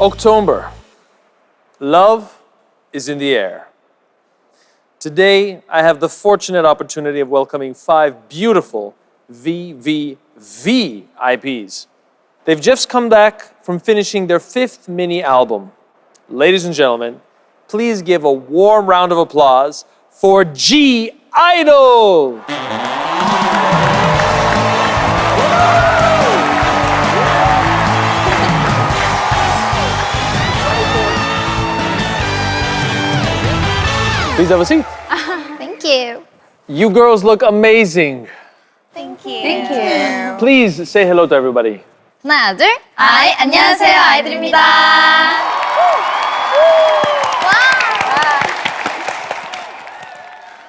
October. Love is in the air. Today, I have the fortunate opportunity of welcoming 5 beautiful VVVIPs. They've just come back from finishing their 5th mini album. Ladies and gentlemen, please give a warm round of applause for G-idle! Please have a seat. Thank you. You girls look amazing. Thank you. Thank you. Please say hello to everybody. 하나, 둘. 아이, 안녕하세요. 아이들입니다.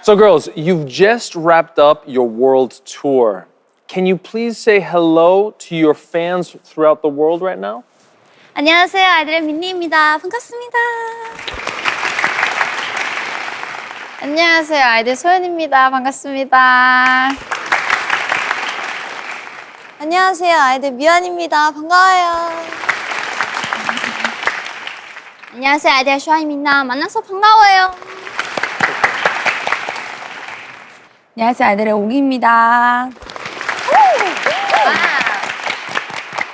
So girls, you've just wrapped up your world tour. Can you please say hello to your fans throughout the world right now? 안녕하세요. 아이들의 민니입니다. 반갑습니다. 안녕하세요. 아이들 소연입니다. 반갑습니다. 안녕하세요. 아이들 미연입니다. 반가워요. 안녕하세요. 아이들 슈아입니다. 만나서 반가워요. 안녕하세요, 아이들의 옥입니다.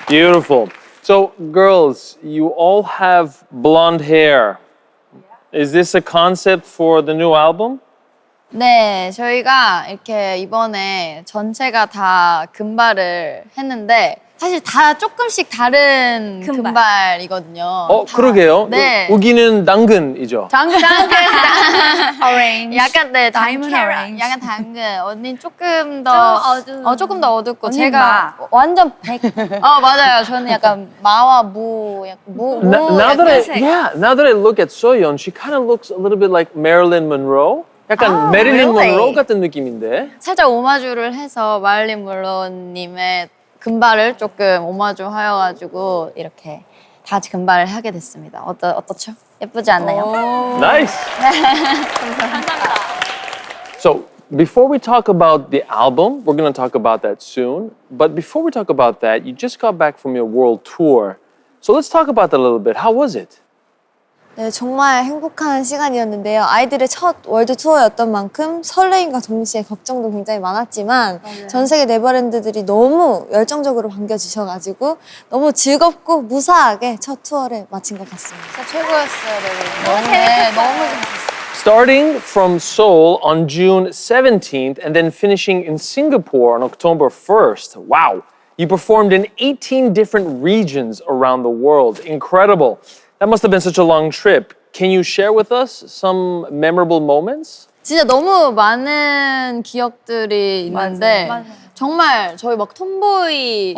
Beautiful. So girls, you all have blonde hair. Is this a concept for the new album? 네, 저희가 이렇게 이번에 전체가 다 금발을 했는데 사실 다 조금씩 다른 금발이거든요. 그러게요. 네. 우기는 당근이죠. 오렌지. 약간 네, 다이몬드 오렌지. 약간 당근. 언니는 조금 더 조금 더 어둡고 언니는 제가 완전 백. 맞아요. 저는 약간 마와 무, 약간 무. Now that I look at Soyeon, she kind of looks a little bit like Marilyn Monroe. 약간 메릴린 monroe 같은 느낌인데. 살짝 오마주를 해서 마릴린 monroe님의 금발을 조금 오마주 하여가지고 이렇게 다 같이 금발을 하게 됐습니다. 어떻죠? 예쁘지 않나요? Nice. 감사합니다. So before we talk about the album, we're going to talk about that soon. But before we talk about that, you just got back from your world tour. So let's talk about that a little bit. How was it? 네, 정말 행복한 시간이었는데요. 아이들의 첫 월드 투어였던 만큼 설레임과 동시에 걱정도 굉장히 많았지만 전 세계 네버랜드들이 너무 열정적으로 반겨주셔가지고 너무 즐겁고 무사하게 첫 투어를 마친 것 같습니다. 진짜 최고였어요, 네. 너무 재밌었어요. Starting from Seoul on June 17th and then finishing in Singapore on October 1st. Wow. You performed in 18 different regions around the world. Incredible. That must have been such a long trip. Can you share with us some memorable moments? 진짜 너무 많은 기억들이 있는데 정말 저희 막 톰보이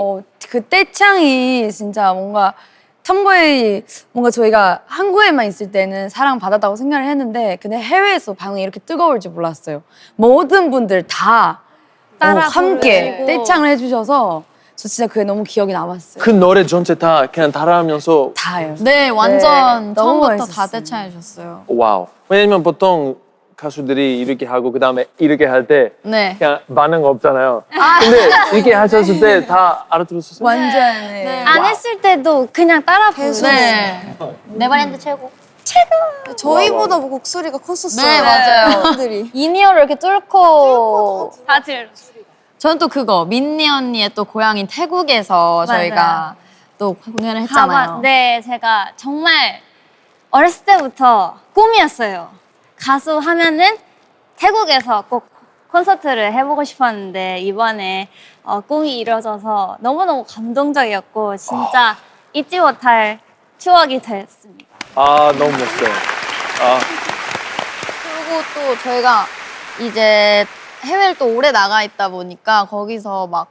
그 떼창이 진짜 뭔가 톰보이 뭔가 저희가 한국에만 있을 때는 사랑받았다고 생각을 했는데 근데 해외에서 반응이 이렇게 뜨거울지 몰랐어요. 모든 분들 다 함께 떼창을 해주셔서 저 진짜 그게 너무 기억이 남았어요. 그 노래 전체 다 그냥 따라하면서 다요. 네, 완전 네, 너무 처음부터 다 멋있었어요. 떼창해 주셨어요. 와우. 왜냐면 보통 가수들이 이렇게 하고 그다음에 이렇게 할 때 네. 그냥 반응 없잖아요. 근데 이렇게 하셨을 때 다 알아들었어요? 완전 네. 안 했을 때도 그냥 따라 부르세요. 네. 네버랜드 최고. 저희보다 목소리가 컸었어요. 네, 맞아요. 분들이. 이니어를 이렇게 뚫고 다들. 저는 또 그거 민니 언니의 또 고향인 태국에서 저희가 또 공연을 했잖아요. 네, 제가 정말 어렸을 때부터 꿈이었어요. 가수 하면은 태국에서 꼭 콘서트를 해보고 싶었는데 이번에 꿈이 이루어져서 너무너무 감동적이었고 진짜 잊지 못할 추억이 됐습니다. 아, 너무 멋있어요. 그리고 또 저희가 이제 해외를 또 오래 나가 있다 보니까 거기서 막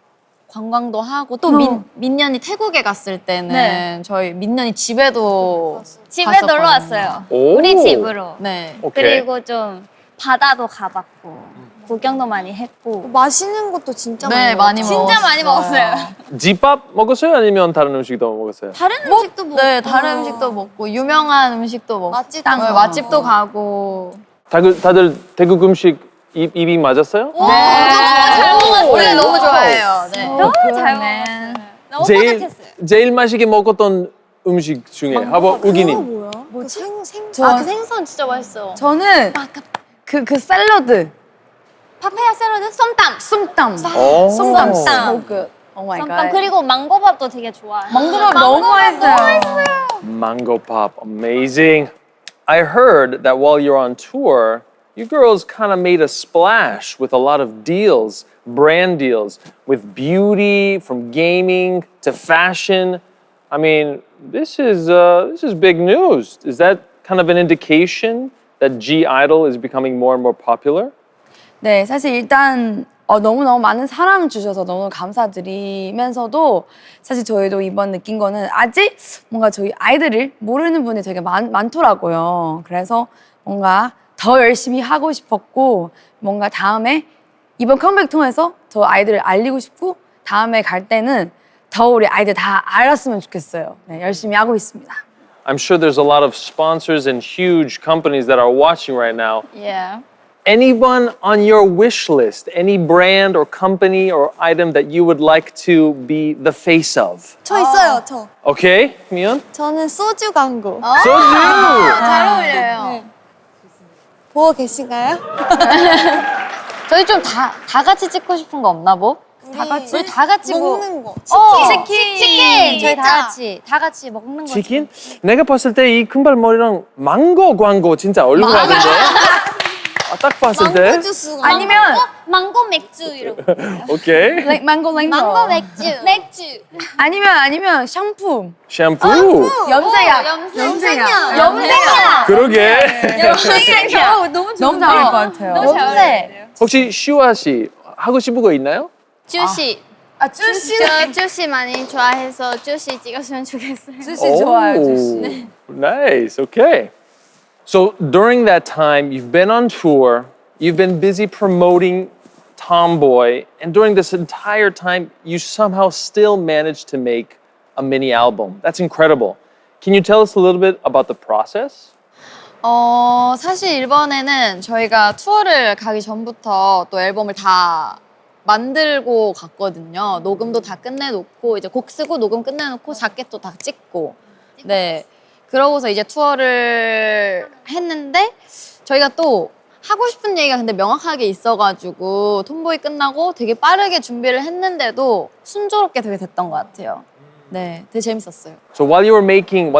관광도 하고 또 민년이 태국에 갔을 때는 저희 민년이 집에도 집에 갔었거든요. 놀러 왔어요. 오. 우리 집으로. 네. 오케이. 그리고 좀 바다도 가봤고 구경도 많이 했고 맛있는 것도 진짜 네, 많이 많이 먹었어요. 진짜 많이 먹었어요. 집밥 먹었어요? 아니면 다른 음식도 먹었어요? 다른 음식도 먹고 네, 다른 음식도 먹고 유명한 음식도 먹고 맛집도 네, 가고. 맛집도 가고 다들 태국 음식 입이 맞았어요? 너무 잘 먹었어요. 원래 너무 좋아해요. 네. 너무 잘 먹었어요. 너무 제일 뿌듯했어요. 제일 맛있게 먹었던 음식 중에 How about 우기님? 뭐야? 그 생 저- 그 생선 진짜 맛있어요. 저는 그 샐러드 파파야 샐러드, 쏨땀. 쏨땀 오. 쏨땀 쏨땀. so good. Oh my 쏨땀. god. 그리고 망고밥도 되게 좋아해요. 망고밥 너무 맛있어요. Mango pop, amazing. I heard that while you're on tour, you girls kind of made a splash with a lot of deals, brand deals, with beauty, from gaming to fashion. I mean, this is big news. Is that kind of an indication that G Idol is becoming more and more popular? 네, 사실 일단 너무너무 많은 사랑 주셔서 너무 감사드리면서도 사실 저희도 이번 느낀 거는 아직 뭔가 저희 아이들을 모르는 분이 되게 많더라고요. 그래서 뭔가 더 열심히 하고 싶었고 뭔가 다음에 이번 컴백 통해서 더 아이들을 알리고 싶고 다음에 갈 때는 더 우리 아이들 다 알았으면 좋겠어요. 네, 열심히 하고 있습니다. I'm sure there's a lot of sponsors and huge companies that are watching right now. Yeah. Anyone on your wish list, any brand or company or item that you would like to be the face of? 저 있어요, 저. Okay, 미연? 저는 소주 광고. 소주! 잘 어울려요. 보고 계신가요? 저희 좀 다 같이 찍고 싶은 거 없나 보? 다 같이? 우리 다 같이 뭐 먹는 거. 치킨. 저희 진짜. 다 같이 먹는 거. 치킨? 내가 봤을 때 이 금발머리랑 망고 광고 진짜 어울릴 것 같은데? 딱 봤을 때? 망고 주스. 아니면 망고 맥주 이런 거. 오케이. 망고 망고 맥주. 맥주. 아니면 샴푸, 샴푸. 염색약, 염색약. 염색약. 그러게. 너무 잘 어울릴 것 같아요. 너무 잘 어울려요. 혹시 슈아 씨 하고 싶은 거 있나요? 주시. 주시. 저 주시 많이 좋아해서 주시 찍었으면 좋겠어요. 주시 좋아요, 주시. Nice. Okay. So during that time, you've been on tour, you've been busy promoting Tomboy, and during this entire time, you somehow still managed to make a mini album. That's incredible. Can you tell us a little bit about the process? 사실 일본에는 저희가 투어를 가기 전부터 또 앨범을 다 만들고 갔거든요. 녹음도 다 끝내놓고 이제 곡 쓰고 녹음 끝내놓고 자켓도 다 찍고 네 그러고서 이제 투어를 했는데 저희가 또 하고 싶은 얘기가 근데 명확하게 있어가지고 톰보이 끝나고 되게 빠르게 준비를 했는데도 순조롭게 되게 됐던 것 같아요. 네, 되게 재밌었어요. So while you're making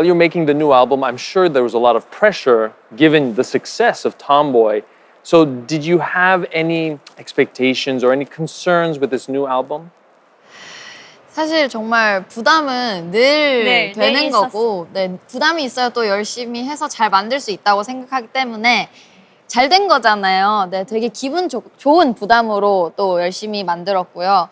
the new album, I'm sure there was a lot of pressure given the success of Tomboy. So did you have any expectations or any concerns with this new album? 사실 정말 부담은 늘 네, 되는 늘 거고 네, 부담이 있어야 또 열심히 해서 잘 만들 수 있다고 생각하기 때문에 잘 된 거잖아요. 네, 되게 기분 좋은 부담으로 또 열심히 만들었고요.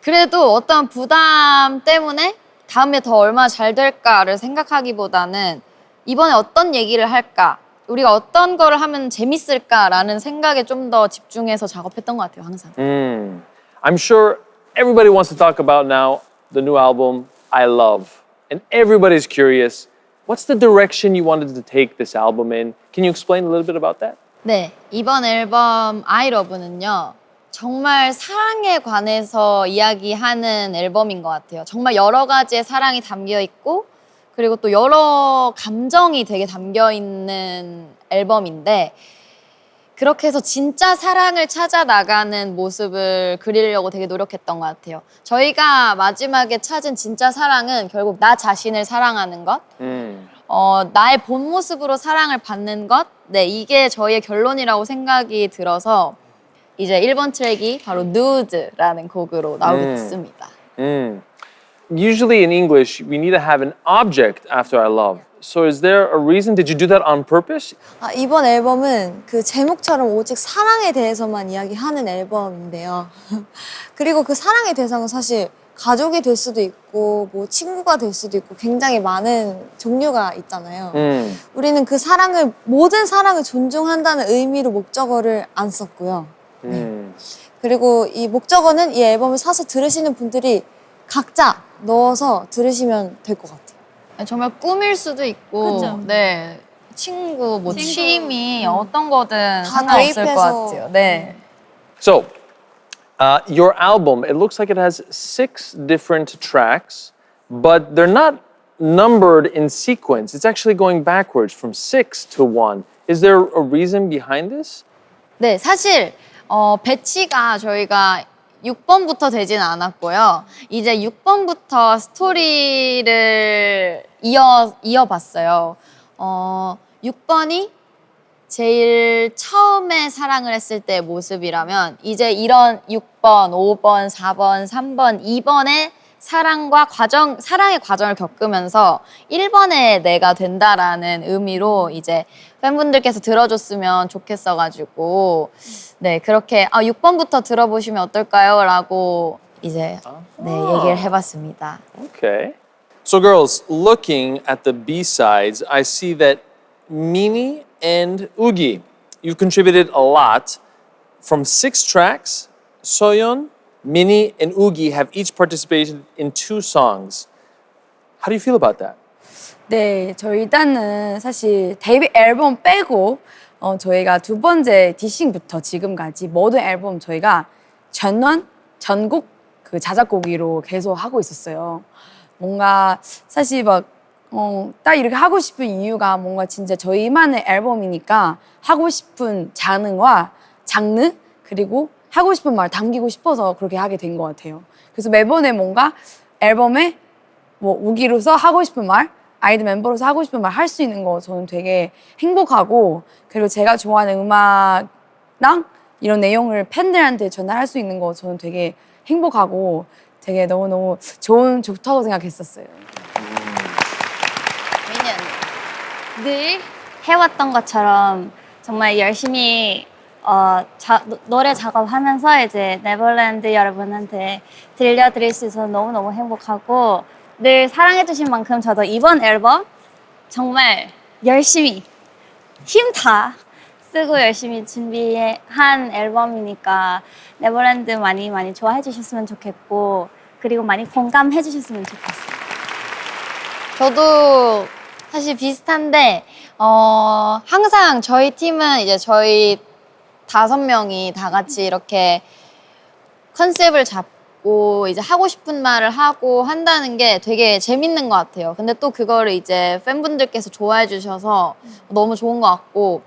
그래도 어떤 부담 때문에 다음에 더 얼마나 잘 될까를 생각하기보다는 이번에 어떤 얘기를 할까, 우리가 어떤 거를 하면 재밌을까라는 생각에 좀 더 집중해서 작업했던 것 같아요, 항상. I'm sure everybody wants to talk about now the new album, I Love. And everybody's curious, what's the direction you wanted to take this album in? Can you explain a little bit about that? 네, 이번 앨범 I Love는요. 정말 사랑에 관해서 이야기하는 앨범인 것 같아요. 정말 여러 가지의 사랑이 담겨 있고 그리고 또 여러 감정이 되게 담겨 있는 앨범인데 그렇게 해서 진짜 사랑을 찾아 나가는 모습을 그리려고 되게 노력했던 것 같아요. 저희가 마지막에 찾은 진짜 사랑은 결국 나 자신을 사랑하는 것, 나의 본 모습으로 사랑을 받는 것, 네, 이게 저희의 결론이라고 생각이 들어서 이제 1번 트랙이 바로 Nude라는 곡으로 나오게 됐습니다. Usually in English, we need to have an object after I Love. So is there a reason? Did you do that on purpose? 이번 앨범은 그 제목처럼 오직 사랑에 대해서만 이야기하는 앨범인데요. 그리고 그 사랑의 대상은 사실 가족이 될 수도 있고 뭐 친구가 될 수도 있고 굉장히 많은 종류가 있잖아요. 우리는 그 사랑을 모든 사랑을 존중한다는 의미로 목적어를 안 썼고요. 그리고 이 목적어는 이 앨범을 사서 들으시는 분들이 각자 넣어서 들으시면 될 것 같아요. 정말 꿈일 수도 있고, 그쵸. 네, 친구, 뭐 친구. 취미 어떤 거든 다 상관없을 것 대입해서. 같아요. 네. So, your album, it looks like it has 6 different tracks, but they're not numbered in sequence. It's actually going backwards from 6 to 1. Is there a reason behind this? 네, 사실 배치가 저희가 6번부터 되진 않았고요. 이제 6번부터 스토리를 이어봤어요. 6번이 제일 처음에 사랑을 했을 때의 모습이라면 이제 이런 6번, 5번, 4번, 3번, 2번의 사랑의 과정을 겪으면서 1번의 내가 된다라는 의미로 이제 팬분들께서 들어줬으면 좋겠어가지고 네 그렇게 6번부터 들어보시면 어떨까요? 라고 이제 네 얘기를 해봤습니다. Okay. So girls, looking at the B-sides, I see that Mini and Ugi, you've contributed a lot. From 6 tracks, Soyeon, Mini, and Ugi have each participated in 2 songs. How do you feel about that? 네, 저 일단은 사실 데뷔 앨범 빼고 저희가 두 번째 디싱부터 지금까지 모든 앨범 저희가 전곡 그 자작곡으로 계속 하고 있었어요. 뭔가 사실 막 딱 이렇게 하고 싶은 이유가 뭔가 진짜 저희만의 앨범이니까 하고 싶은 장르 그리고 하고 싶은 말 담기고 싶어서 그렇게 하게 된 것 같아요. 그래서 매번에 뭔가 앨범에 뭐 우기로서 하고 싶은 말, 아이들 멤버로서 하고 싶은 말 할 수 있는 거 저는 되게 행복하고 그리고 제가 좋아하는 음악랑 이런 내용을 팬들한테 전달할 수 있는 거 저는 되게 행복하고 되게 너무너무 좋다고 생각했었어요. 늘 해왔던 것처럼 정말 열심히 노래 작업하면서 이제 네버랜드 여러분한테 들려드릴 수 있어서 너무너무 행복하고 늘 사랑해주신 만큼 저도 이번 앨범 정말 열심히 힘 다 쓰고 열심히 준비한 앨범이니까 네버랜드 많이 많이 좋아해 주셨으면 좋겠고 그리고 많이 공감해 주셨으면 좋겠어요. 저도 사실 비슷한데 항상 저희 팀은 이제 저희 5명이 다 같이 이렇게 컨셉을 잡고 이제 하고 싶은 말을 하고 한다는 게 되게 재밌는 것 같아요. 근데 또 그거를 이제 팬분들께서 좋아해 주셔서 너무 좋은 것 같고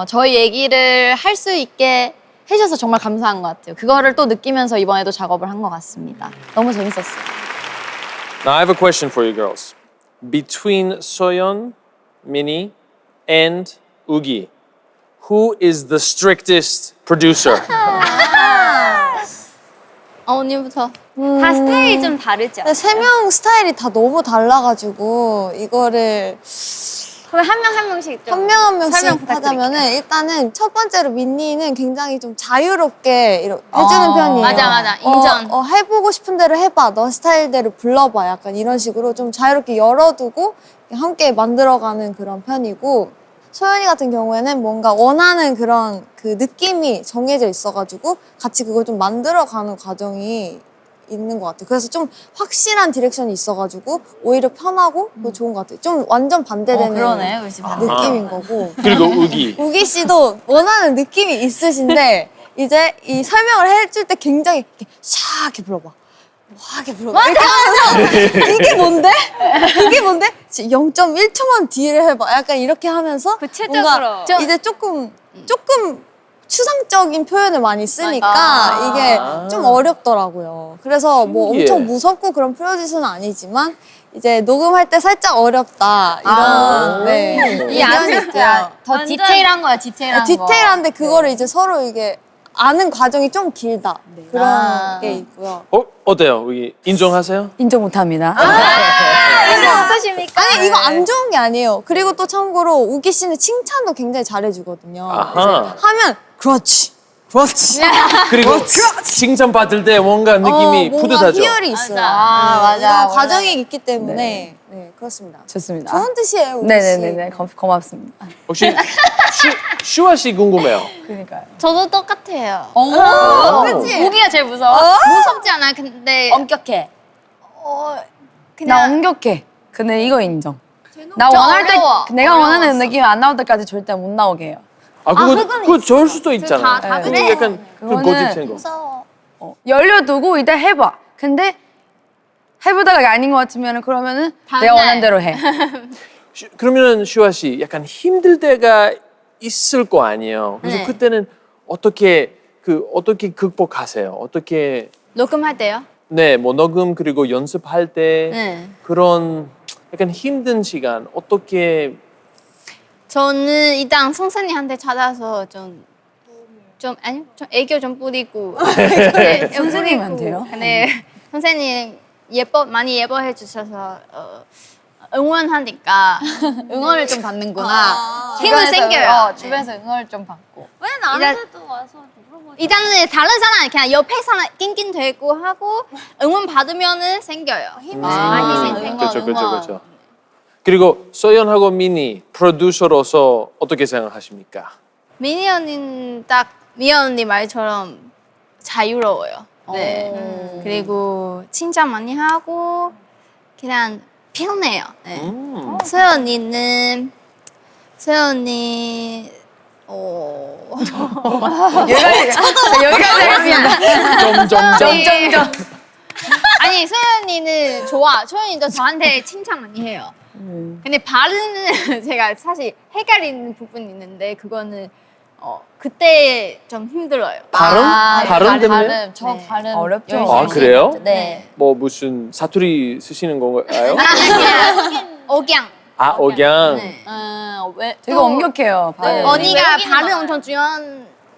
저희 얘기를 할 수 있게 해주셔서 정말 감사한 것 같아요. 그거를 또 느끼면서 이번에도 작업을 한 것 같습니다. 너무 재밌었어요. Now I have a question for you girls. Between Soyeon, Mini, and Ugi, who is the strictest producer? 언니부터. 다 스타일이 좀 다르죠? 근데 3명 스타일이 다 너무 달라가지고 이거를 그럼 한 명 한 명씩 좀 한 명 한 설명 명씩 부탁드릴게요. 하자면은 일단은 첫 번째로 민니는 굉장히 좀 자유롭게 해주는 편이에요. 맞아. 인정. 해보고 싶은 대로 해봐. 너 스타일대로 불러봐. 약간 이런 식으로 좀 자유롭게 열어두고 함께 만들어가는 그런 편이고 소연이 같은 경우에는 뭔가 원하는 그런 그 느낌이 정해져 있어가지고 같이 그걸 좀 만들어가는 과정이 있는 것 같아요. 그래서 좀 확실한 디렉션이 있어가지고 오히려 편하고 좋은 것 같아요. 좀 완전 반대되는 그러네. 그렇지, 반대. 느낌인 거고. 그리고 Ugi. 우기 씨도 원하는 느낌이 있으신데 이제 이 설명을 해줄 때 굉장히 이렇게 샤 이렇게 불러봐. 와 이렇게 불러봐. 이렇게 하면서 이게 뭔데? 그게 뭔데? 0.1초만 뒤를 해봐. 약간 이렇게 하면서 구체적으로. 뭔가 이제 조금 추상적인 표현을 많이 쓰니까 아. 이게 좀 어렵더라고요. 그래서 뭐 신기해. 엄청 무섭고 그런 프로듀스는 아니지만 이제 녹음할 때 살짝 어렵다 이런 네. 이 의견이 아직 있고요. 더 완전- 디테일한 거야, 디테일한 거. 디테일한데 그거를 이제 서로 이게 아는 과정이 좀 길다 그런 아. 게 있고요. 어때요? Ugi 인정하세요? 인정 못합니다. 이거 어떠십니까? 아니 이거 안 좋은 게 아니에요. 그리고 또 참고로 우기 씨는 칭찬도 굉장히 잘해주거든요. 아하. 하면 그렇지. 그리고 칭찬 받을 때 뭔가 느낌이 뭔가 뿌듯하죠. 희열이 있어요. 아, 맞아. 이런 맞아. 과정이 있기 때문에 네, 그렇습니다. 좋습니다. 좋은 뜻이에요, 우기 씨. 네네네 고맙습니다. 혹시 슈아 씨 궁금해요. 그러니까요. 저도 똑같아요. 그치? 무기가 제일 무서워. 무섭지 않아. 근데 엄격해. 나 엄격해. 근데 이거 인정. 나 저 원할 때 어려워. 내가 원하는 어려웠어. 느낌이 안 나올 때까지 절대 못 나오게 해요. 그거 좋을 수도 있잖아요. 다 그거 그래. 약간 좀 그거는 고집센 거. 무서워. 열려두고 일단 해봐. 근데 해보다가 아닌 것 같으면 그러면은 다음 내가 날. 원하는 대로 해. 그러면은 슈아 씨 약간 힘들 때가 있을 거 아니에요. 그래서 네. 그때는 어떻게 극복하세요? 어떻게 녹음할 때요? 네, 뭐 녹음 그리고 연습할 때 네. 그런 약간 힘든 시간 어떻게 저는 일단 선생님한테 찾아서 좀 애교 좀 뿌리고 네, 선생님한테요? 네, 선생님 많이 예뻐해 주셔서 응원하니까 응원을 좀 받는구나. 힘은 생겨요. 주변에서 응원을 좀 받고. 왜 나한테도 와서 물어보지? 일단은 다른 사람 그냥 옆에 사람 낑낑 대고 하고 응원 받으면은 생겨요. 힘이 많이 생겨요. 그렇죠, 그렇죠, 그렇죠. 그리고 소연하고 미니 프로듀서로서 어떻게 생각하십니까? 미니 언니는 딱 미연 언니 말처럼 자유로워요. 네. 그리고 칭찬 많이 하고 그냥 편해요. 네. 소연 언니는 여기까지 하겠습니다. 점점점. 아니 소연 언니는 좋아. 소연 언니도 저한테 칭찬 많이 해요. 근데 발음은 제가 사실 헷갈리는 부분이 있는데 그거는 그때 좀 힘들어요. 발음 때문에? 저 발음 어렵죠. 열심히 아, 그래요? 네. 뭐 무슨 사투리 쓰시는 건가요? 억양. 아, 억양. 네. 왜 되게 엄격해요. 발음. 언니가 외국인은 발음 많아요. 엄청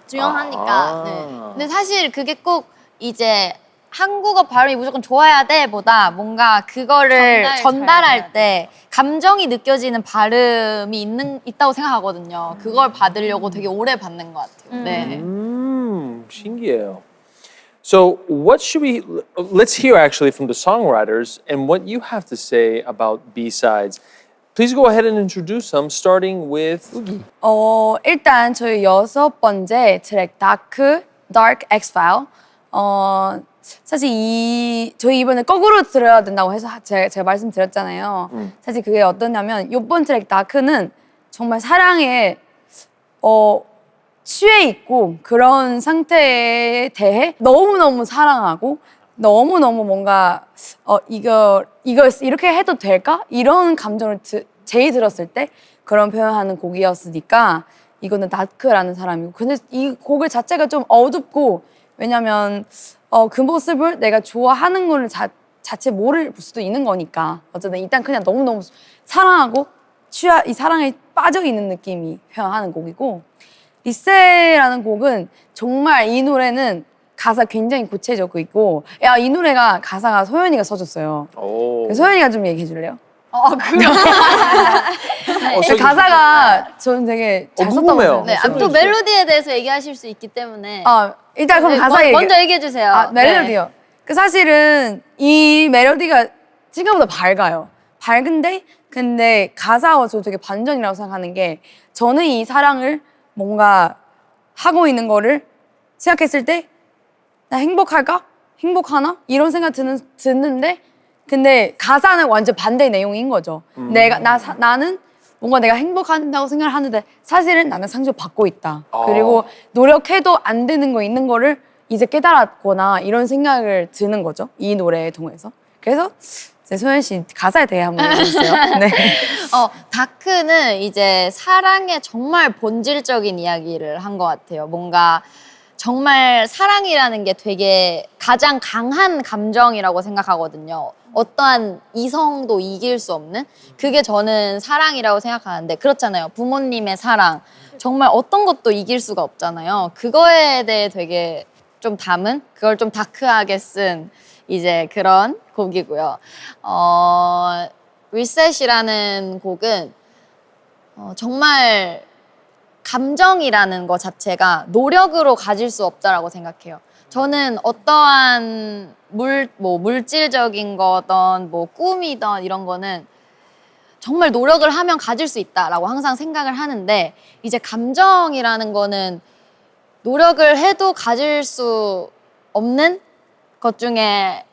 중요하니까. 아. 네. 근데 사실 그게 꼭 이제 한국어 발음이 무조건 좋아야 돼보다 뭔가 그거를 전달할 때 감정이 느껴지는 발음이 있다고 생각하거든요. 그걸 받으려고 되게 오래 받는 것 같아요. 네. 신기해요. So what should we let's hear actually from the songwriters and what you have to say about B-sides. Please go ahead and introduce them starting with 일단 저희 6번째 트랙 Dark X-File. 사실 저희 이번에 거꾸로 들어야 된다고 해서 제가 말씀드렸잖아요. 사실 그게 어떠냐면 이번 트랙 다크는 정말 사랑에 취해 있고 그런 상태에 대해 너무너무 사랑하고 너무너무 뭔가 이거 이렇게 해도 될까? 이런 감정을 제일 들었을 때 그런 표현하는 곡이었으니까 이거는 다크라는 사람이고 근데 이 곡을 자체가 좀 어둡고 왜냐면 그 모습을 내가 좋아하는 거를 자체 모를 수도 있는 거니까 어쨌든 일단 그냥 너무너무 사랑하고 이 사랑에 빠져 있는 느낌이 표현하는 곡이고 리세라는 곡은 정말 이 노래는 가사 굉장히 구체적이고 이 노래가 가사가 소연이가 써줬어요. 오. 소연이가 좀 얘기해 줄래요? 가사가 저는 되게 잘 썼다고 궁금해요. 생각해요. 네, 또 멜로디에 대해서 얘기하실 수 있기 때문에 일단 그럼 네, 가사 먼저 얘기해 주세요. 멜로디요. 그 사실은 이 멜로디가 생각보다 밝아요. 밝은데 근데 가사와 저 되게 반전이라고 생각하는 게 저는 이 사랑을 뭔가 하고 있는 거를 생각했을 때 나 행복할까? 행복하나? 이런 생각 듣는데 근데 가사는 완전 반대의 내용인 거죠. 나는 뭔가 내가 행복한다고 생각을 하는데 사실은 나는 상처받고 있다. 그리고 노력해도 안 되는 거 있는 거를 이제 깨달았거나 이런 생각을 드는 거죠. 이 노래를 통해서. 그래서 소연 씨 가사에 대해 한번 해주세요. 네. 다크는 이제 사랑의 정말 본질적인 이야기를 한 것 같아요. 뭔가 정말 사랑이라는 게 되게 가장 강한 감정이라고 생각하거든요. 어떠한 이성도 이길 수 없는 그게 저는 사랑이라고 생각하는데 그렇잖아요. 부모님의 사랑 정말 어떤 것도 이길 수가 없잖아요. 그거에 대해 되게 좀 담은 그걸 좀 다크하게 쓴 이제 그런 곡이고요. 리셋이라는 곡은 정말 감정이라는 것 자체가 노력으로 가질 수 없다라고 생각해요. 저는 어떠한 물질적인 거든 뭐 꿈이든 이런 거는 정말 노력을 하면 가질 수 있다라고 항상 생각을 하는데 이제 감정이라는 거는 노력을 해도 가질 수 없는 것 중에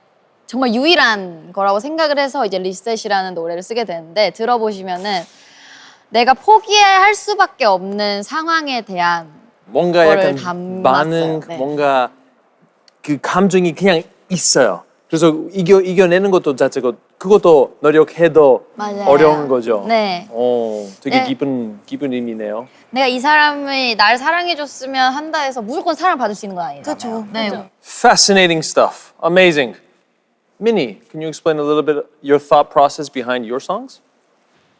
정말 유일한 거라고 생각을 해서 이제 리셋이라는 노래를 쓰게 되는데 들어보시면은 내가 포기할 수밖에 없는 상황에 대한 뭔가 거를 약간 담았어요. 많은 네. 뭔가 그 감정이 그냥 있어요. 그래서 이겨내는 것도 자체가 그것도 노력해도 맞아요. 어려운 거죠. 네. 되게 네. 기쁜 의미네요. 내가 이 사람이 날 사랑해줬으면 한다 해서 무조건 사랑받을 수 있는 건 아니잖아요. 그렇죠. 네. Fascinating stuff. Amazing. Minnie, can you explain a little bit your thought process behind your songs?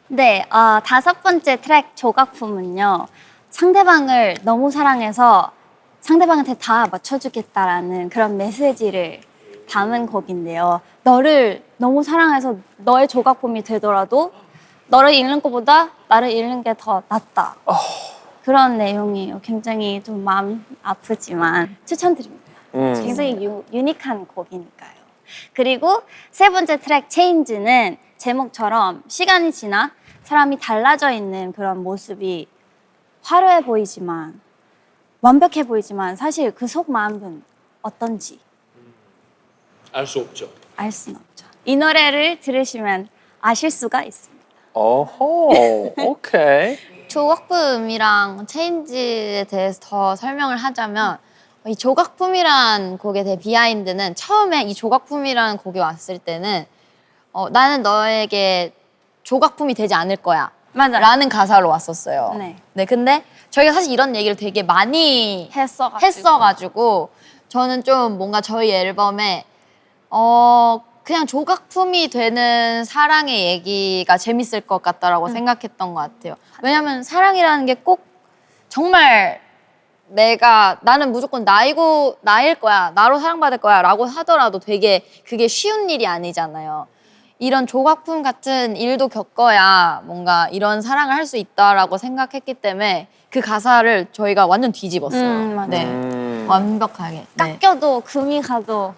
네, 다섯 번째 트랙 조각품은요. 상대방을 너무 사랑해서 상대방한테 다 맞춰주겠다라는 그런 메시지를 담은 곡인데요. 너를 너무 사랑해서 너의 조각품이 되더라도 너를 잃는 것보다 나를 잃는 게 더 낫다. 그런 내용이에요. 굉장히 좀 마음 아프지만 추천드립니다. 굉장히 유니크한 곡이니까요. 그리고 세 번째 트랙 체인지는 제목처럼 시간이 지나 사람이 달라져 있는 그런 모습이 화려해 보이지만 완벽해 보이지만 사실 그 속마음은 어떤지 알 수 없죠. 알 수는 없죠. 이 노래를 들으시면 아실 수가 있습니다. 오호, 오케이. 조각품이랑 체인지에 대해서 더 설명을 하자면 이 조각품이란 곡에 대해 비하인드는 처음에 이 조각품이라는 곡이 왔을 때는 나는 너에게 조각품이 되지 않을 거야. 맞아요. 라는 가사로 왔었어요. 네. 네, 근데 저희가 사실 이런 얘기를 되게 많이 했어가지고 저는 좀 뭔가 저희 앨범에 그냥 조각품이 되는 사랑의 얘기가 재밌을 것 같다라고 생각했던 것 같아요. 왜냐면 사랑이라는 게 꼭 정말 나는 무조건 나일 거야, 나로 사랑받을 거야 라고 하더라도 되게 그게 쉬운 일이 아니잖아요. 이런 조각품 같은 일도 겪어야 뭔가 이런 사랑을 할 수 있다라고 생각했기 때문에 그 가사를 저희가 완전 뒤집었어요. 맞아요. 네, 완벽하게. 네. 깎여도 금이 가도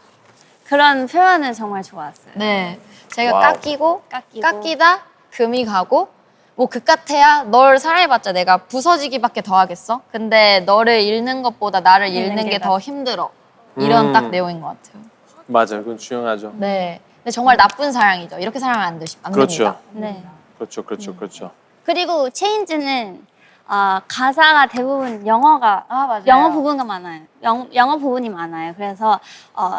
그런 표현을 정말 좋았어요. 네, 제가 와우. 깎이고 깎이고. 깎이다 금이 가고 뭐 그 같아야 널 사랑해봤자 내가 부서지기밖에 더 하겠어. 근데 너를 잃는 것보다 나를 잃는 게 더 힘들어. 이런 딱 내용인 것 같아요. 맞아요. 그건 중요하죠. 네, 근데 정말 나쁜 사랑이죠. 이렇게 사랑하면 안 됩니다. 그렇죠. 네. 그렇죠. 그리고 체인지는 가사가 대부분 영어가 맞아요. 영어 부분이 많아요. 영어 부분이 많아요. 그래서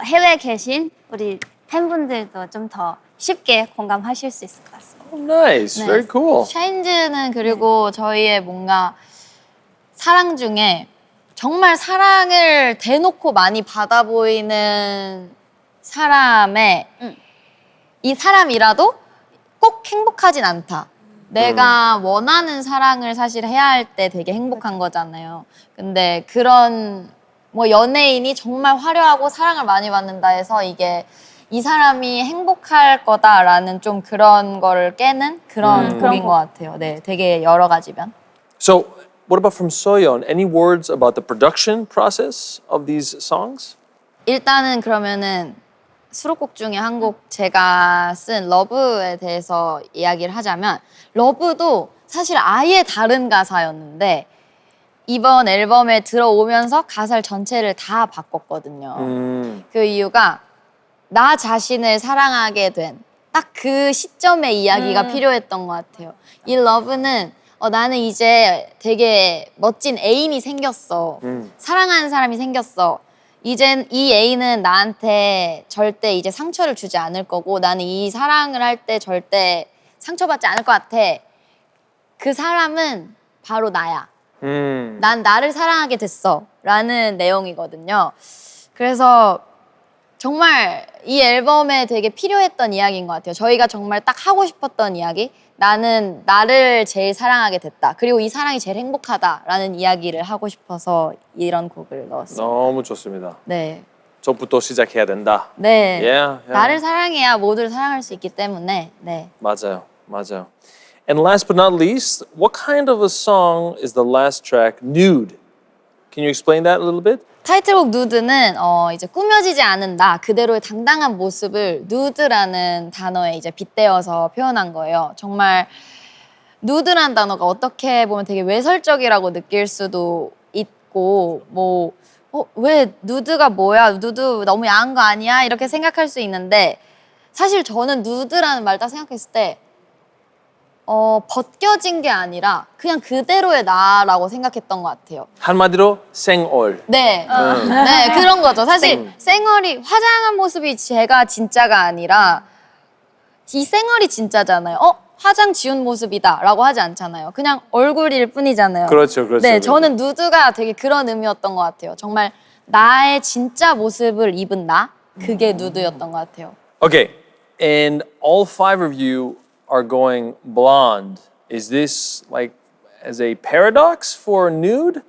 해외에 계신 우리 팬분들도 좀 더 쉽게 공감하실 수 있을 것 같습니다. Nice, 네. very cool. 샤인즈는 그리고 저희의 뭔가 사랑 중에 정말 사랑을 대놓고 많이 받아 보이는 사람의 이 사람이라도 꼭 행복하진 않다. 내가 원하는 사랑을 사실 해야 할 때 되게 행복한 거잖아요. 근데 그런 뭐 연예인이 정말 화려하고 사랑을 많이 받는다 해서 이게 이 사람이 행복할 거다라는 좀 그런 거를 깨는 그런 곡인 것 같아요. 네, 되게 여러 가지면. So, what about from Soyeon? Any words about the production process of these songs? 일단은 그러면은 수록곡 중에 한 곡 제가 쓴 러브에 대해서 이야기를 하자면 러브도 사실 아예 다른 가사였는데 이번 앨범에 들어오면서 가사를 전체를 다 바꿨거든요. 그 이유가 나 자신을 사랑하게 된 딱 그 시점의 이야기가 필요했던 것 같아요. 이 러브는 나는 이제 되게 멋진 애인이 생겼어. 사랑하는 사람이 생겼어. 이젠 이 애인은 나한테 절대 이제 상처를 주지 않을 거고 나는 이 사랑을 할 때 절대 상처받지 않을 것 같아. 그 사람은 바로 나야. 난 나를 사랑하게 됐어. 라는 내용이거든요. 그래서 정말 이 앨범에 되게 필요했던 이야기인 것 같아요. 저희가 정말 딱 하고 싶었던 이야기. 나는 나를 제일 사랑하게 됐다. 그리고 이 사랑이 제일 행복하다라는 이야기를 하고 싶어서 이런 곡을 넣었어요. 너무 좋습니다. 네. 저부터 시작해야 된다. 네. Yeah. 나를 사랑해야 모두를 사랑할 수 있기 때문에. 네. 맞아요. And last but not least, what kind of a song is the last track, Nude? Can you explain that a little bit? 타이틀곡 누드는 이제 꾸며지지 않은 나 그대로의 당당한 모습을 누드라는 단어에 이제 빗대어서 표현한 거예요. 정말 누드라는 단어가 어떻게 보면 되게 외설적이라고 느낄 수도 있고 뭐 왜 누드가 뭐야? 누드 너무 야한 거 아니야? 이렇게 생각할 수 있는데 사실 저는 누드라는 말 딱 생각했을 때 벗겨진 게 아니라 그냥 그대로의 나라고 생각했던 것 같아요. 한마디로 생얼. 네, 네 그런 거죠. 사실 쌩얼이 화장한 모습이 제가 진짜가 아니라 이 쌩얼이 진짜잖아요. 화장 지운 모습이다라고 하지 않잖아요. 그냥 얼굴일 뿐이잖아요. 그렇죠, 그렇죠. 네, 그렇죠. 저는 누드가 되게 그런 의미였던 것 같아요. 정말 나의 진짜 모습을 입은 나, 그게 누드였던 것 같아요. Okay, and all five of you are going blonde. Is this like as a paradox for nude?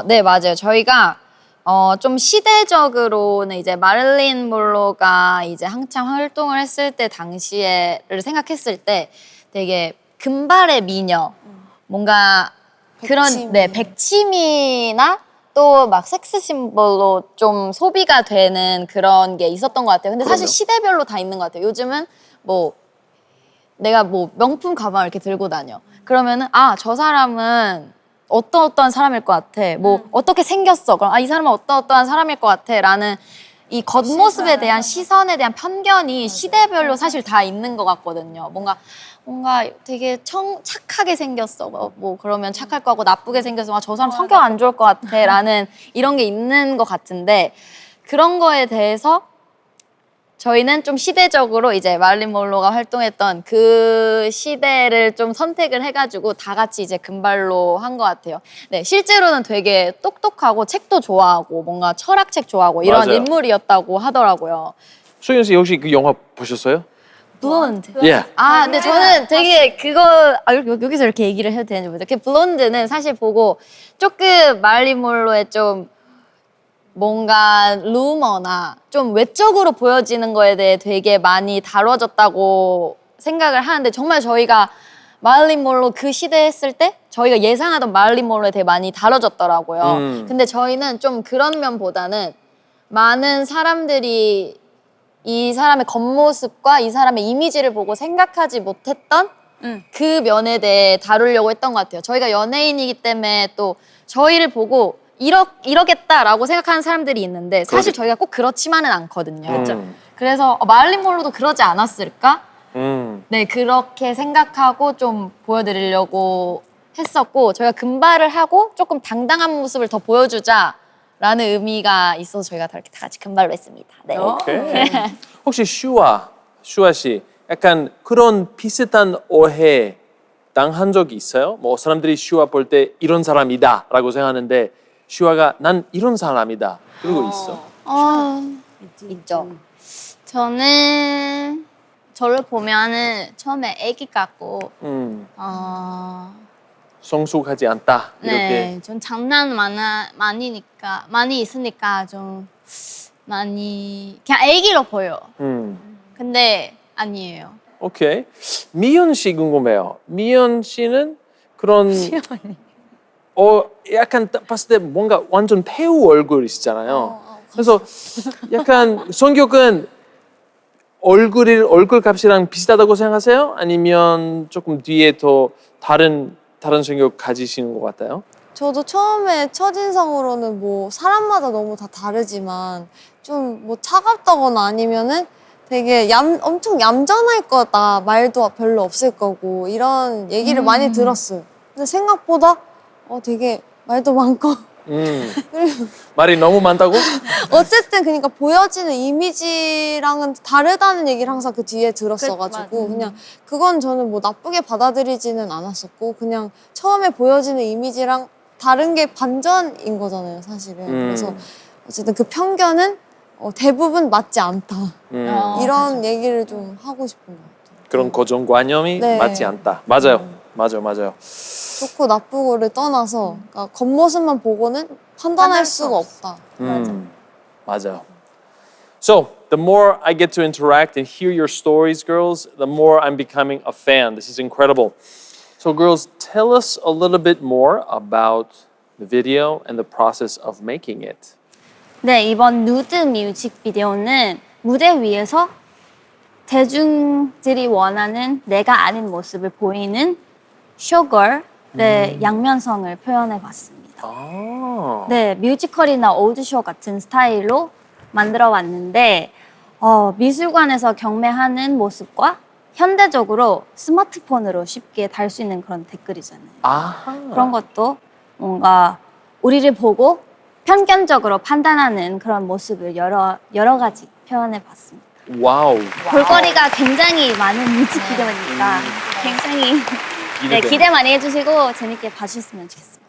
네, 맞아요. 저희가 좀 시대적으로는 이제 마릴린 monroe가 이제 한창 활동을 했을 때 당시에를 생각했을 때 되게 금발의 미녀, 뭔가 그런 네, 백치미나 또 막 섹스 심볼로 좀 소비가 되는 그런 게 있었던 것 같아요. 근데 사실 그럼요. 시대별로 다 있는 것 같아요. 요즘은 뭐 내가 뭐 명품 가방을 이렇게 들고 다녀. 그러면은 저 사람은 어떠한 사람일 것 같아. 뭐 어떻게 생겼어. 그럼 이 사람은 어떠한 사람일 것 같아. 라는 이 겉모습에 대한 시선에 대한 편견이 시대별로 사실 다 있는 것 같거든요. 뭔가 되게 착하게 생겼어. 뭐 그러면 착할 거고 나쁘게 생겼어. 저 사람 성격 안 좋을 것 같아. 라는 이런 게 있는 것 같은데 그런 거에 대해서 저희는 좀 시대적으로 이제 마릴린 monroe가 활동했던 그 시대를 좀 선택을 해가지고 다 같이 이제 금발로 한 것 같아요. 네, 실제로는 되게 똑똑하고 책도 좋아하고 뭔가 철학책 좋아하고 이런 맞아요. 인물이었다고 하더라고요. 소연 씨 혹시 그 영화 보셨어요? 블론드. Yeah. 근데 저는 되게 그거 여기서 이렇게 얘기를 해도 되는지 모르겠어요. 그 블론드는 사실 보고 조금 마릴린 monroe의 좀 뭔가 루머나 좀 외적으로 보여지는 거에 대해 되게 많이 다뤄졌다고 생각을 하는데 정말 저희가 마릴린 monroe 그 시대에 했을 때 저희가 예상하던 마릴린 monroe에 대해 많이 다뤄졌더라고요. 근데 저희는 좀 그런 면보다는 많은 사람들이 이 사람의 겉모습과 이 사람의 이미지를 보고 생각하지 못했던 그 면에 대해 다루려고 했던 것 같아요. 저희가 연예인이기 때문에 또 저희를 보고 이러겠다라고 생각하는 사람들이 있는데 사실 저희가 꼭 그렇지만은 않거든요. 그래서 마릴린 monroe도 그러지 않았을까? 네, 그렇게 생각하고 좀 보여드리려고 했었고 저희가 금발을 하고 조금 당당한 모습을 더 보여주자라는 의미가 있어서 저희가 다 이렇게 다 같이 금발로 했습니다. 네. 오케이. 혹시 슈아 씨 약간 그런 비슷한 오해 당한 적이 있어요? 뭐 사람들이 슈아 볼 때 이런 사람이다라고 생각하는데 슈아가 난 이런 사람이다 그러고 있어. 있죠. 저는 저를 보면은 처음에 애기 같고 성숙하지 않다 이렇게. 네, 전 장난 많이 있으니까 좀 많이 그냥 애기로 보여. 근데 아니에요. 오케이. 미연 씨 궁금해요. 미연 씨는 그런 약간 딱 봤을 때 뭔가 완전 배우 얼굴이시잖아요. 그래서 약간 성격은 얼굴 값이랑 비슷하다고 생각하세요? 아니면 조금 뒤에 더 다른 성격 가지시는 것 같아요? 저도 처음에 첫인상으로는 뭐 사람마다 너무 다 다르지만 좀 뭐 차갑다거나 아니면은 되게 엄청 얌전할 거다, 말도 별로 없을 거고 이런 얘기를 많이 들었어요. 근데 생각보다 되게 말도 많고 말이 너무 많다고? 어쨌든 그러니까 보여지는 이미지랑은 다르다는 얘기를 항상 그 뒤에 들었어가지고 그냥 그건 저는 뭐 나쁘게 받아들이지는 않았었고 그냥 처음에 보여지는 이미지랑 다른 게 반전인 거잖아요, 사실은. 그래서 어쨌든 그 편견은 대부분 맞지 않다. 이런 얘기를 좀 하고 싶은 것 같아요. 그런 고정관념이 네. 맞지 않다. 맞아요. 맞아요. 좋고 나쁘고를 떠나서 그러니까 겉모습만 보고는 판단할 수가 없다. 맞아요. So, the more I get to interact and hear your stories, girls, the more I'm becoming a fan. This is incredible. So, girls, tell us a little bit more about the video and the process of making it. 네, 이번 누드 뮤직비디오는 무대 위에서 대중들이 원하는 내가 아닌 모습을 보이는 쇼걸의 양면성을 표현해봤습니다. 아. 네, 뮤지컬이나 오드쇼 같은 스타일로 만들어 왔는데 미술관에서 경매하는 모습과 현대적으로 스마트폰으로 쉽게 달 수 있는 그런 댓글이잖아요. 아. 그런 것도 뭔가 우리를 보고 편견적으로 판단하는 그런 모습을 여러 가지 표현해 봤습니다. 와우. 볼거리가 굉장히 많은 뮤직비디오니까 굉장히 네, 기대 많이 해주시고 재밌게 봐주셨으면 좋겠습니다.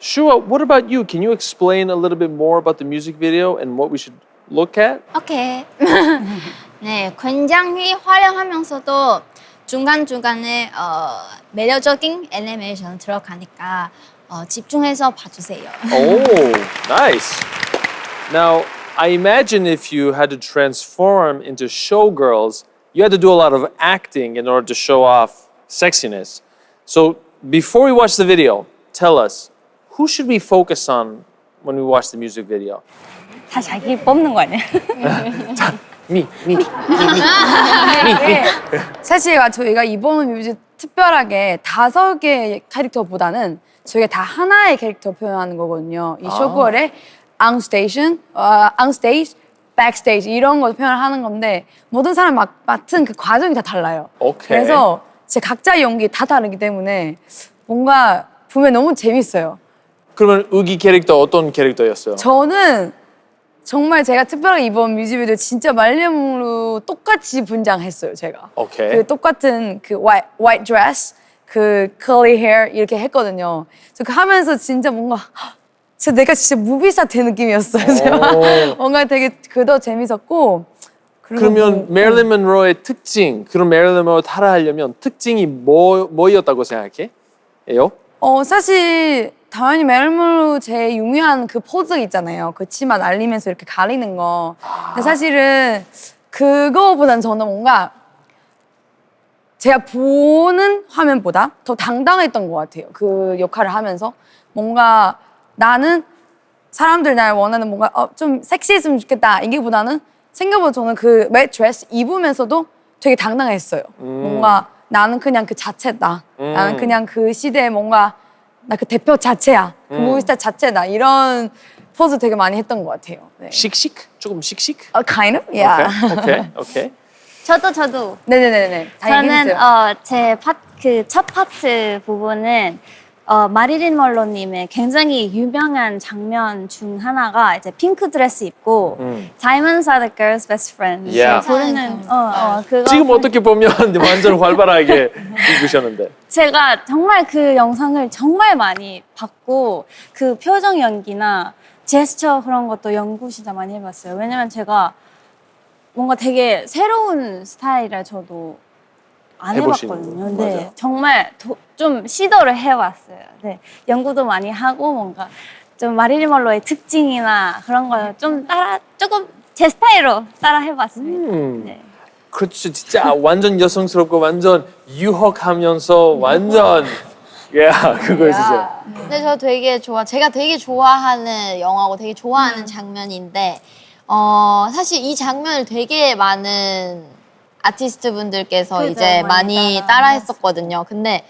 Shua, what about you? Can you explain a little bit more about the music video and what we should look at? 오케이. 네, 굉장히 화려하면서도 중간중간에 매력적인 애니메이션 들어가니까 집중해서 봐주세요. Oh, nice. Now, I imagine if you had to transform into showgirls, you had to do a lot of acting in order to show off sexiness. So, before we watch the video, tell us, who should we focus on when we watch the music video? 다 자기 뽑는 거 아니에요? Me. 사실 저희가 이번 뮤직 특별하게 5개의 캐릭터보다는 저희가 다 하나의 캐릭터 표현하는 거거든요. 이 쇼걸의 on stage, backstage 이런 거 표현을 하는 건데 모든 사람 맡은 그 과정이 다 달라요. 오케이. 그래서 제 각자의 연기 다 다르기 때문에 뭔가 보면 너무 재밌어요. 그러면 우기 캐릭터 어떤 캐릭터였어요? 저는 정말 제가 특별하게 이번 뮤직비디오 진짜 말리암으로 똑같이 분장했어요, 제가. 오케이. 그 똑같은 그 white dress, 그 curly hair 이렇게 했거든요. 그래서 그 하면서 진짜 뭔가 진짜 내가 진짜 무비스타 된 느낌이었어요. 제가. 뭔가 되게 그도 재밌었고. 그리고 그러면 메릴린 먼로의 특징, 그럼 메릴린 먼로 따라하려면 특징이 뭐였다고 생각해? 예요? 사실 당연히 메릴린 먼로 제일 유명한 그 포즈 있잖아요. 그 치마 날리면서 이렇게 가리는 거. 근데 사실은 그거보단 저는 뭔가 제가 보는 화면보다 더 당당했던 것 같아요. 그 역할을 하면서 뭔가 나는 사람들 날 원하는 뭔가 좀 섹시했으면 좋겠다 이게보다는 생각보다 저는 그 매 드레스 입으면서도 되게 당당했어요. 뭔가 나는 그냥 그 자체다. 나는 그냥 그 시대에 뭔가 나 그 대표 자체야. 그 무비스타 자체다. 이런 포즈 되게 많이 했던 것 같아요. 네. 씩씩? 조금 씩씩? Kind of? Yeah. 오케이. 저도. 네네네네. 다 저는 얘기해주세요. 제 그 첫 파트 부분은 마릴린 먼로님의 굉장히 유명한 장면 중 하나가 이제 핑크 드레스 입고 Diamonds are the girl's best friend Yeah. 부르는 그거 지금 어떻게 보면 완전 활발하게 입으셨는데. 제가 정말 그 영상을 정말 많이 봤고 그 표정 연기나 제스처 그런 것도 연구 진짜 많이 해봤어요. 왜냐면 제가 뭔가 되게 새로운 스타일이라 저도 안 해보시는 해봤거든요. 거, 네, 맞아. 정말 좀 시도를 해봤어요. 네, 연구도 많이 하고 뭔가 좀 마릴린 먼로의 특징이나 그런 걸 좀 조금 제 스타일로 따라 해봤습니다. 네. 그렇죠. 진짜 완전 여성스럽고 완전 유혹하면서 완전 그거 있으세요. 근데 제가 되게 좋아하는 영화고 되게 좋아하는 장면인데 사실 이 장면을 되게 많은 아티스트 분들께서 그죠, 이제 많이 많이 따라 했었거든요. 근데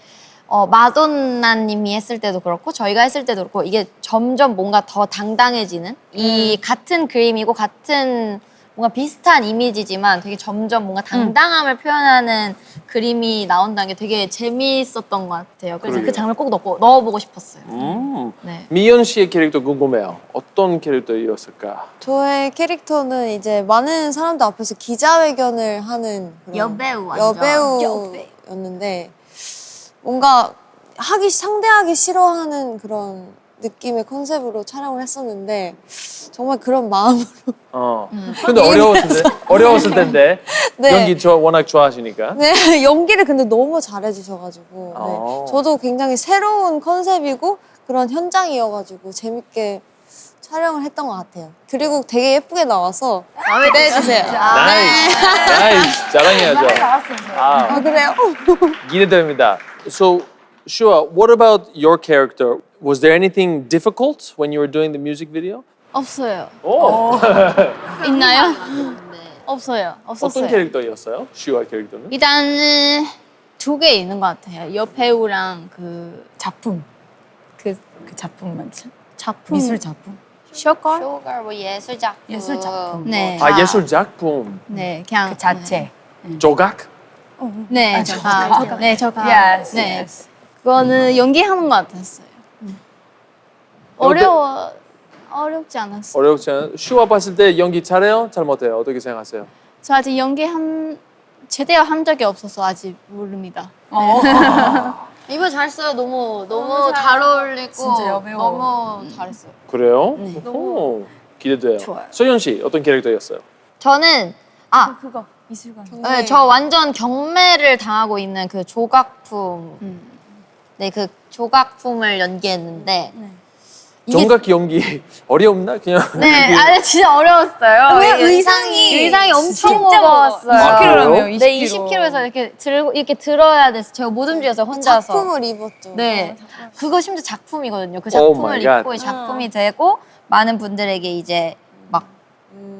마돈나님이 했을 때도 그렇고 저희가 했을 때도 그렇고 이게 점점 뭔가 더 당당해지는 이 같은 그림이고 같은 뭔가 비슷한 이미지지만 되게 점점 뭔가 당당함을 표현하는 그림이 나온다는 게 되게 재미있었던 것 같아요. 그래서 그러게요. 그 장면 꼭 넣어보고 싶었어요. 네. 미연 씨의 캐릭터 궁금해요. 어떤 캐릭터였을까? 저의 캐릭터는 이제 많은 사람들 앞에서 기자회견을 하는 그런 여배우 완전. 여배우였는데 뭔가 상대하기 싫어하는 그런 느낌의 컨셉으로 촬영을 했었는데 정말 그런 마음으로 근데 어려웠을 텐데. 네. 연기 워낙 좋아하시니까. 네, 연기를 근데 너무 잘해주셔가지고 네, 저도 굉장히 새로운 컨셉이고 그런 현장이어가지고 재밌게 촬영을 했던 것 같아요. 그리고 되게 예쁘게 나와서 기대해 주세요. 나이스. 자랑해야죠. 아 그래요? 기대됩니다. So, Shua, what about your character? Was there anything difficult when you were doing the music video? 없어요. 있나요? 없어요. 없었어요. 어떤 캐릭터였어요? 슈아 캐릭터는? 일단은 2개 있는 것 같아요. 여배우랑 그 작품. 그 작품 맞죠? 작품. 미술 작품. 쇼걸 뭐 예술 작품. 예술 작품. 네. 예술 작품. 네, 그냥 그 자체. 조각? 네, 저가. 네, 저가. Yes, 네. yes. 그거는 연기하는 것 같았어요. 어렵지 않았어요. 어렵지 않아요? 슈아 봤을 때 연기 잘해요? 잘 못해요? 어떻게 생각하세요? 저 아직 제대로 한 적이 없어서 아직 모릅니다. 이번 잘했어요. 너무 잘 어울리고 진짜 여배우. 너무 잘했어요. 그래요? 네. 오, 기대돼요. 좋아요. 소연 씨 어떤 캐릭터였어요? 저는 그거 미술관. 네, 저 완전 경매를 당하고 있는 그 조각품. 네, 그 조각품을 연기했는데 이게- 정각 연기 어려웠나? 그냥 네, 아니 진짜 어려웠어요. 왜 이게 의상이 엄청 진짜 무거웠어요. 20kg라며요, 네, 20kg에서 이렇게 들어야 돼서 제가 못 움직여서 혼자서. 작품을 입었죠. 네, 그거 심지어 작품이거든요. 그 Oh my 작품을 God. 입고 작품이 되고 많은 분들에게 이제 막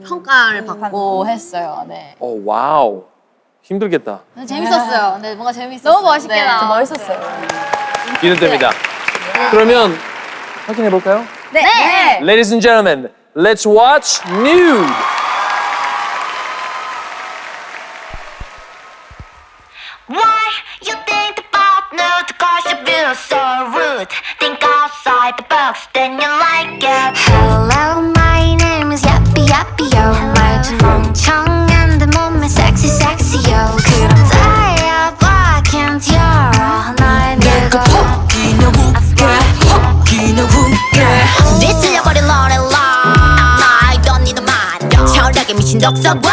평가를 받고 했어요. 네. 오 와우 힘들겠다. 재밌었어요. 네, 뭔가 재밌었어요. 너무 멋있게 네. 나와. 멋있었어요. 기대됩니다. 그러면 확인해 볼까요? 네. Ladies and gentlemen, let's watch Nude. Why you think about nude? Cause you feel so rude. Think outside the box, then you like it. Hello, my name is Yappy Yappy Yo. 말투 멍청한데 몸매 sexy sexy yo. 그럼 다야 why can't you? 날 내가 혹기는 웃게 뒤틀려버린 노래라. I don't need a man. 철학에 미친 독서관.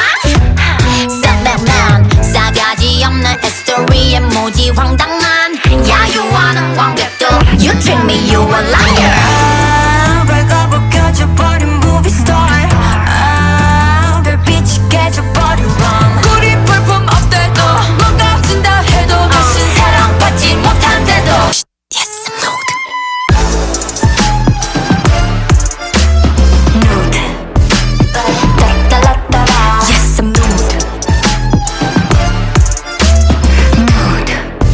Superman 싸가지 없는 스토리에 무지 황당한 야유하는 관객들 You treat me, you a liar 발가벗 켜져버린 movie star 별빛이 깨져버린 rum 우리 볼품 없대도 뭔가 준다 해도 다신 사랑받지 못한대도 Yes, I'm nude Nude 따라따라 Yes, I'm nude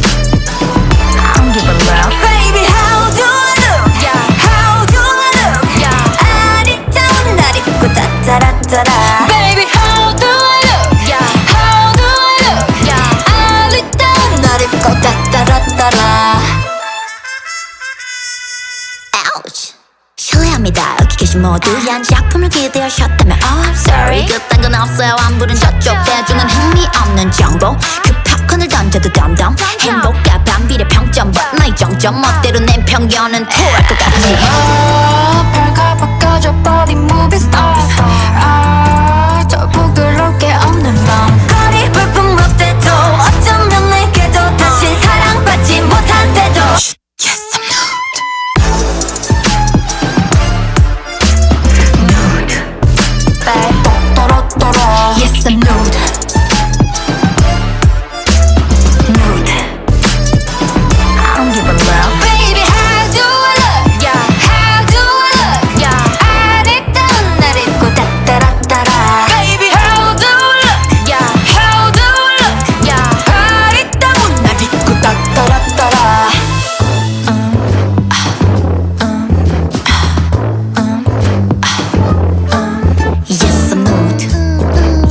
I don't give a love. Baby, how do I look? Yeah, how do I look? Yeah, 아리따운 날 입고 따따라따라. Baby, how do I look? Yeah, how do I look? Yeah, 아리따운 날 입고 따따라따라. Ouch. 실례합니다. 여기 계신 모두 한 작품을 기대하셨다면 Oh, I'm sorry. 그딴 건 없어요. 안 부른 저쪽 대중은 흥미없는 정보. 그 팝콘을 던져도 덤덤. 행복과 반비례 평점. But 나의 정점 멋대로 낸 편견은 토할 것 같지. 발가벗 꺼져버린 movie star. 저 부끄러울 게 없는 밤. 거리 불품 못돼도 어쩌면 내게도 다시 사랑받지 못한대도. Yes, I'm nude. Yes, I'm nude. Nude. I don't give a love. Baby, how do I look? Yeah, how do I look? Yeah, 아리따운 날 입고 따따라따라. Baby, how do I look? Yeah, how do I look? Yeah, 아리따운 날 입고 따따라따라. Yes, I'm nude.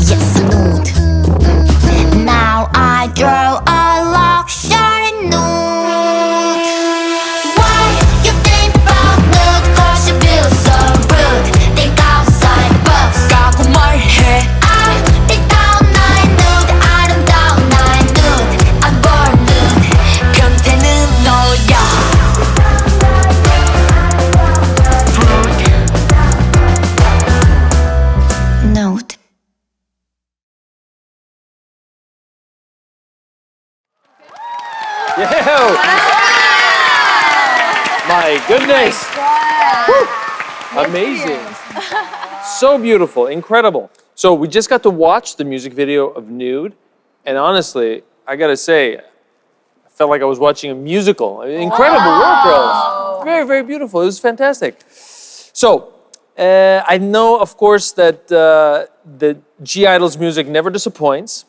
Yes, I'm nude. Now I draw a luxury nude. Why you think about nude? Cause you feel so rude. Think outside the box. 라고 말해. 아리따운 나의 nude. 아름다운 나의 nude. I'm born nude. 변태는 너야. Nude. Yeah. My goodness. Woo. Amazing. So beautiful, incredible. So we just got to watch the music video of Nude, and honestly, I gotta say, I felt like I was watching a musical. Incredible work, girls. Very, very beautiful. It was fantastic. So I know, of course, that the G Idol's music never disappoints.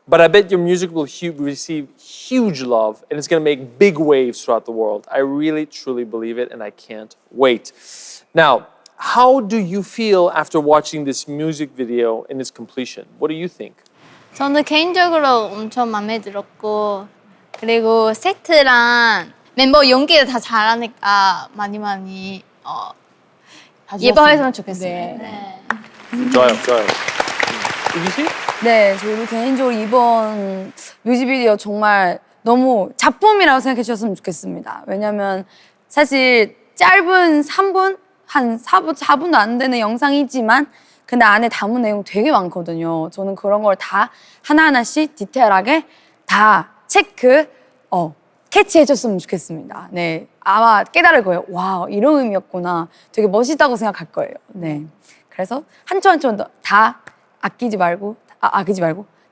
But I bet your music will receive huge love and it's gonna make big waves throughout the world. I really, truly believe it and I can't wait. Now, how do you feel after watching this music video in its completion? What do you think? 저는 개인적으로 엄청 마음에 들었고 그리고 세트랑 멤버 연기를 다 잘하니까 많이 예뻐했으면 좋겠어요. 네. 좋아요, 좋아요. 이기 씨? 네, 저도 개인적으로 이번 뮤직비디오 정말 너무 작품이라고 생각해 주셨으면 좋겠습니다. 왜냐면 사실 짧은 3분? 한 4분도 안 되는 영상이지만 근데 안에 담은 내용 되게 많거든요. 저는 그런 걸 다 하나하나씩 디테일하게 다 캐치해 줬으면 좋겠습니다. 네, 아마 깨달을 거예요. 와, 이런 의미였구나. 되게 멋있다고 생각할 거예요. 네, 그래서 한 초 한 초 다 아끼지 말고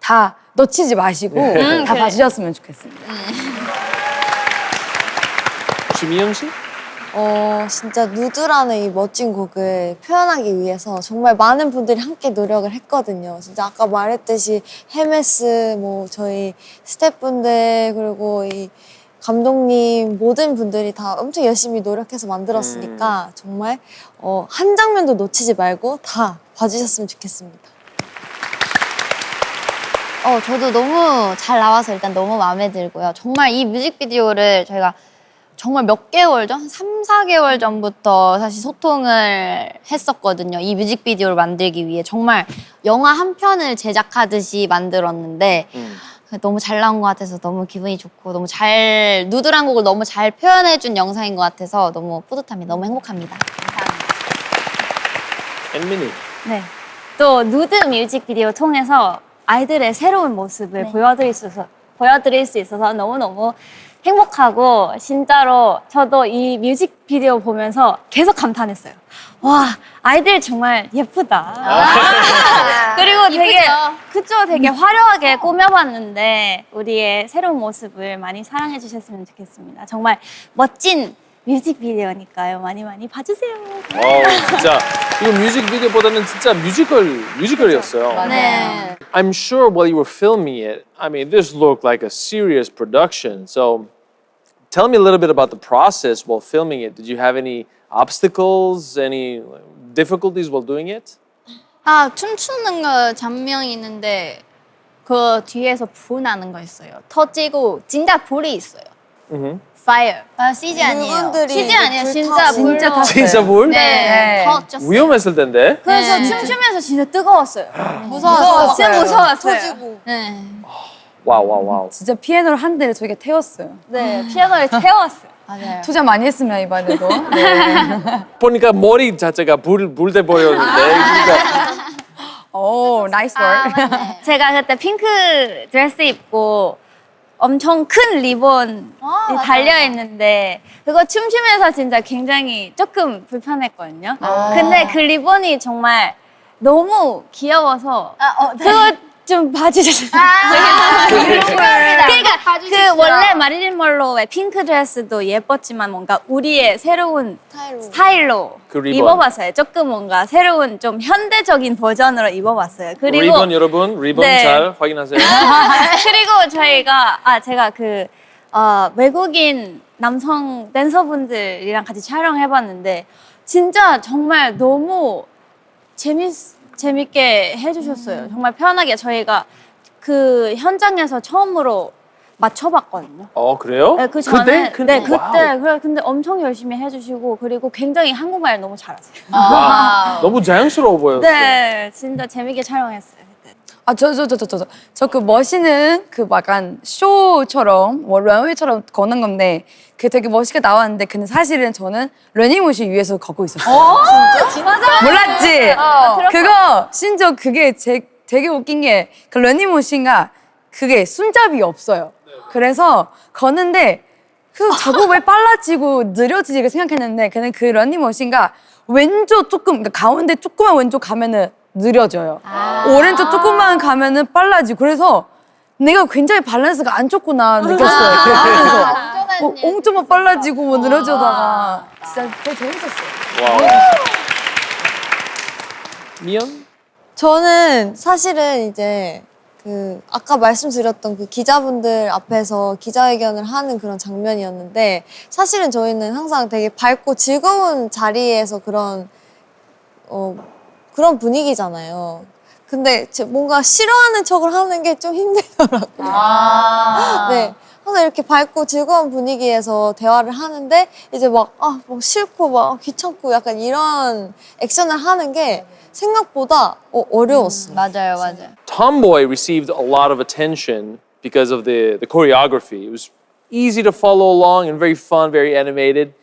다 놓치지 마시고 다 봐주셨으면 좋겠습니다. 혹시 미연 씨? 진짜 누드라는 이 멋진 곡을 표현하기 위해서 정말 많은 분들이 함께 노력을 했거든요. 진짜 아까 말했듯이 헤메스, 뭐 저희 스태프분들 그리고 이 감독님 모든 분들이 다 엄청 열심히 노력해서 만들었으니까 정말 한 장면도 놓치지 말고 다 봐주셨으면 좋겠습니다. 저도 너무 잘 나와서 일단 너무 마음에 들고요. 정말 이 뮤직비디오를 저희가 정말 몇 개월 전? 3, 4개월 전부터 사실 소통을 했었거든요. 이 뮤직비디오를 만들기 위해 정말 영화 한 편을 제작하듯이 만들었는데 너무 잘 나온 것 같아서 너무 기분이 좋고 너무 누드란 곡을 너무 잘 표현해준 영상인 것 같아서 너무 뿌듯합니다. 너무 행복합니다. 감사합니다. 앤미니. 네. 또 누드 뮤직비디오 통해서 아이들의 새로운 모습을 보여드릴 수 있어서 너무너무 행복하고 진짜로 저도 이 뮤직비디오 보면서 계속 감탄했어요. 와, 아이들 정말 예쁘다. 그리고 되게 화려하게 꾸며봤는데 우리의 새로운 모습을 많이 사랑해 주셨으면 좋겠습니다. 정말 멋진 뮤직비디오니까요. 많이 봐주세요. 진짜 이거 뮤직비디오보다는 진짜 뮤지컬이었어요. 네. I'm sure while you were filming it, I mean, this looked like a serious production. So tell me a little bit about the process while filming it. Did you have any obstacles, any difficulties while doing it? 춤추는 거 장면이 있는데 그 뒤에서 불 나는 거 있어요. 터지고 진짜 불이 있어요. Fire. CG 아니에요. 그분들이 CG 아니에요. 불 진짜 타서. 불로. 탔어요. 진짜 뭘? 네. 터졌어요. 위험했을 텐데. 그래서 춤추면서 진짜 뜨거웠어요. 무서웠어요. 진짜 무서웠어요. 터지고. 네. 와우. 진짜 피아노를 한 대를 저희가 태웠어요. 네, 피아노를 태웠어요. 맞아요. 투자 많이 했습니다, 이번에도. 네. 보니까 머리 자체가 불돼 버렸는데. 그러니까 오, 나이스 월. 제가 그때 핑크 드레스 입고 엄청 큰 리본이 달려있는데 그거 춤추면서 진짜 굉장히 조금 불편했거든요. 근데 그 리본이 정말 너무 귀여워서 그거 좀 봐주셨어요. 그러니까 그 원래 마릴린 먼로의 핑크 드레스도 예뻤지만 뭔가 우리의 새로운 스타일로 그 리본. 입어봤어요. 조금 뭔가 새로운 좀 현대적인 버전으로 입어봤어요. 그리고 리본 여러분, 리본 네. 잘 확인하세요. 그리고 제가 외국인 남성 댄서분들이랑 같이 촬영해봤는데 진짜 정말 너무 재밌게 해주셨어요. 정말 편하게 저희가 그 현장에서 처음으로 맞춰봤거든요. 그래요? 네, 그 전에 그때? 그때 근데 엄청 열심히 해주시고 그리고 굉장히 한국말 너무 잘하세요. 와, 너무 자연스러워 보였어. 네, 진짜 재밌게 촬영했어요. 그때. 저 그 멋있는 그 약간 쇼처럼 런웨이처럼 걷는 건데 그게 되게 멋있게 나왔는데 근데 사실은 저는 러닝머신 위에서 걷고 있었어요. 진짜? 몰랐지? 그거 심지어 그게 되게 웃긴 게 그 러닝머신가 그게 손잡이 없어요. 그래서 걷는데 그 자꾸 왜 빨라지고 느려지지 생각했는데 그냥 그 러닝머신가 왼쪽 조금 그러니까 가운데 조금만 왼쪽 가면은 느려져요. 오른쪽 조금만 가면은 빨라지고 그래서 내가 굉장히 밸런스가 안 좋구나 느꼈어요. 그래서 엄청 빨라지고 뭐 느려지다가 진짜 되게 재밌었어요. 와우. 미연? 저는 사실은 이제 그 아까 말씀드렸던 그 기자분들 앞에서 기자회견을 하는 그런 장면이었는데 사실은 저희는 항상 되게 밝고 즐거운 자리에서 그런 분위기잖아요. 근데 뭔가 싫어하는 척을 하는 게 좀 힘들더라고요. 네. 항상 이렇게 밝고 즐거운 분위기에서 대화를 하는데 이제 막 싫고 막 귀찮고 약간 이런 액션을 하는 게 생각보다 어려웠어요. 맞아요, 맞아요. Tomboy received a lot of attention because of the choreography. It was easy to follow along and very fun, very animated.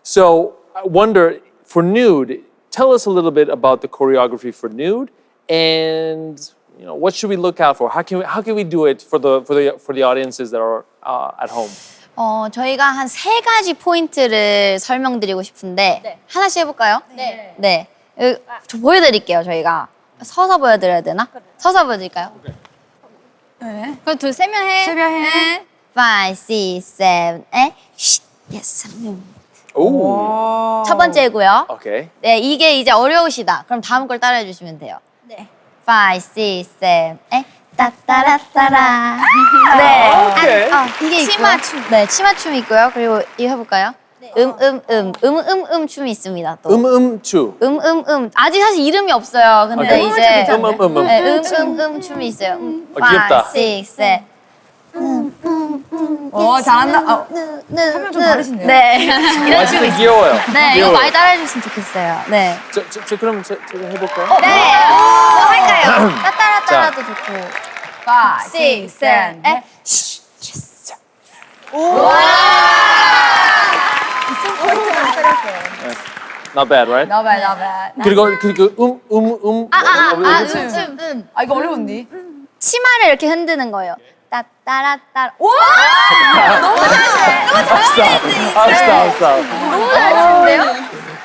So I wonder, for Nude, tell us a little bit about the choreography for Nude, and what should we look out for? How can we do it for the audiences that are at home? 저희가 한 3가지 포인트를 설명드리고 싶은데 하나씩 해볼까요? 네. 네. 보여드릴게요, 저희가. 서서 보여드려야 되나? 서서 보여드릴까요? 네. 그럼 두세 명 해. 세별 해. 5, 6, 7, 8. Yes, Ooh. 첫 번째고요. Okay. 네, 이게 이제 어려우시다. 그럼 다음 걸 따라해 주시면 돼요. 네. 5, 6, 7, 8. 따따라따라. 네. 오케이. 이게 치마춤. 네, 치마춤 있고요. 그리고 이거 해볼까요? 춤이 있습니다. 또. 추. 아직 사실 이름이 없어요. 근데 오케이. 이제 음. 춤이 있어요. 귀엽다. 5, 6, 7. 잘한다. 하면 좀 다르신데요? 네. 이런 춤이 있어요. 귀여워요. 네, 이거 귀여워요. 많이 따라해 줬으면 좋겠어요. 네. 그럼 제가 해볼까요? 네. 뭐 할까요? 따따라따라도 좋고. 5, 6, 7, 8. Not bad, right? Not bad, not bad. 그리고 이거 어려운데? 치마를 이렇게 흔드는 거예요. 따따라따라. 오! Stop. 너무 잘하시는데요?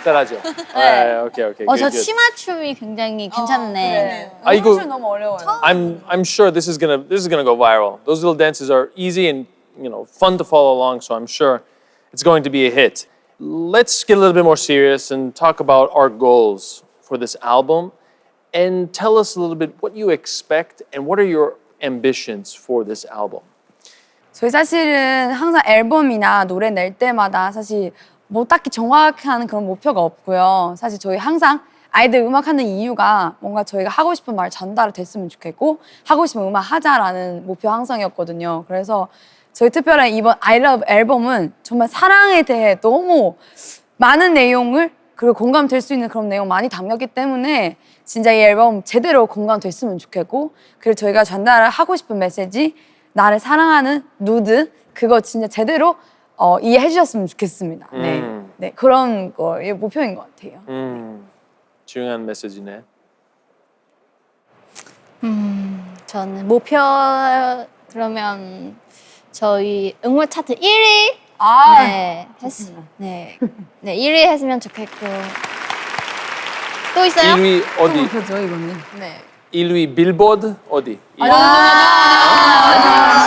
잘하죠. 네, 오케이. 저 good. 치마춤이 굉장히 괜찮네. 이거 너무 어려워요. I'm sure this is gonna go viral. Those little dances are easy and fun to follow along, so I'm sure it's going to be a hit. Let's get a little bit more serious and talk about our goals for this album, and tell us a little bit what you expect and what are your ambitions for this album. 저희 사실은 항상 앨범이나 노래 낼 때마다 사실 뭐 딱히 정확한 그런 목표가 없고요. 사실 저희 항상 아이들 음악하는 이유가 뭔가 저희가 하고 싶은 말 전달 됐으면 좋겠고 하고 싶은 음악 하자라는 목표 항상이었거든요. 그래서 저희 특별한 이번 I Love 앨범은 정말 사랑에 대해 너무 많은 내용을 그리고 공감될 수 있는 그런 내용 많이 담겼기 때문에 진짜 이 앨범 제대로 공감됐으면 좋겠고 그리고 저희가 전달을 하고 싶은 메시지 나를 사랑하는 누드 그거 진짜 제대로 이해해 주셨으면 좋겠습니다. 네, 그런 거의 목표인 것 같아요. 중요한 메시지네. 저는 목표 그러면 저희 응원 차트 1위 네, 네 1위 했으면 좋겠고 또 있어요? 1위 어디? 목표죠 이거는. 네. 1위 빌보드 어디? 아,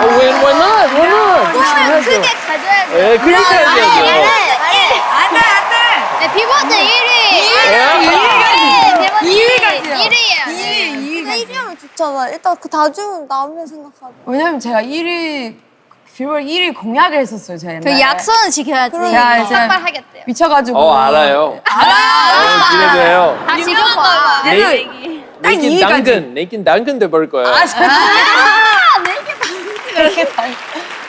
Why not? 크게 가져야 돼요. 네, 크게 가져야죠. 네, 비보드 1위. 1위예요. 1위면 좋잖아. 일단 그 다중은 남의 생각하고. 왜냐면 제가 1위 빌보드 1위 공약을 했었어요 제가. 그 약속은 지켜야지. 제가 이제 삭발하겠대요. 미쳐가지고. 알아요. 기대돼요. 다 지켜봐. 내긴 당근 돼버릴 거예요.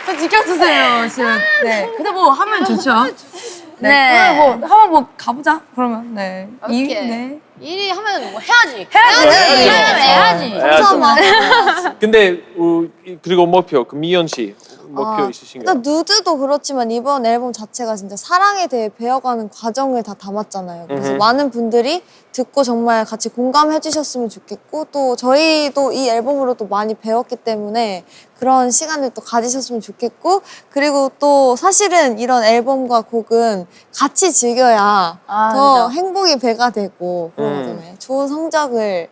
저 지켜주세요 지금. 네. 근데 뭐 하면 좋죠. 네. 네. 뭐 한번 뭐 가보자. 그러면 네. 오케이. 네. 1위 하면 뭐 해야지. 해야지. 잠깐만. 근데 그리고 목표 그 미연 씨 목표 있으신가요? 일단 누드도 그렇지만 이번 앨범 자체가 진짜 사랑에 대해 배워가는 과정을 다 담았잖아요. 그래서 많은 분들이 듣고 정말 같이 공감해 주셨으면 좋겠고 또 저희도 이 앨범으로 또 많이 배웠기 때문에 그런 시간을 또 가지셨으면 좋겠고 그리고 또 사실은 이런 앨범과 곡은 같이 즐겨야 더 행복이 배가 되고 그러거든요. 좋은 성적을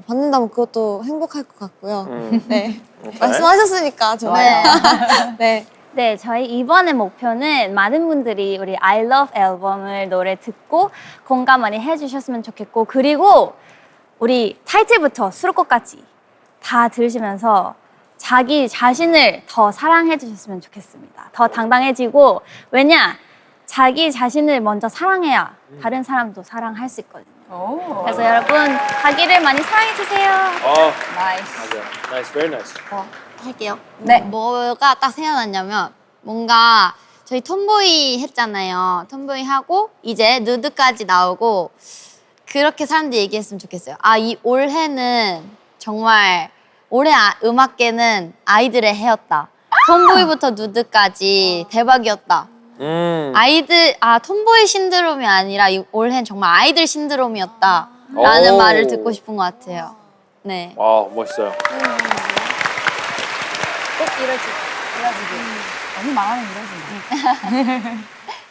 받는다면 그것도 행복할 것 같고요. 네. 말씀하셨으니까 좋아요. 네. 네, 저희 이번의 목표는 많은 분들이 우리 I Love 앨범을 노래 듣고 공감 많이 해주셨으면 좋겠고 그리고 우리 타이틀부터 수록곡까지 다 들으시면서 자기 자신을 더 사랑해 주셨으면 좋겠습니다. 더 당당해지고 왜냐? 자기 자신을 먼저 사랑해야 다른 사람도 사랑할 수 있거든요. 그래서 여러분 자기를 많이 사랑해 주세요. 나이스. Nice, very nice. 할게요. 네. 뭐가 딱 생각났냐면 뭔가 저희 톰보이 했잖아요. 톰보이 하고 이제 누드까지 나오고 그렇게 사람들이 얘기했으면 좋겠어요. 아, 이 올해는 정말 올해 음악계는 아이들의 해였다. 톰보이부터 누드까지 대박이었다. 톰보이 신드롬이 아니라 이 올해는 정말 아이들 신드롬이었다. 라는 오. 말을 듣고 싶은 것 같아요. 네. 와, 멋있어요. 너무 말하면 이러지.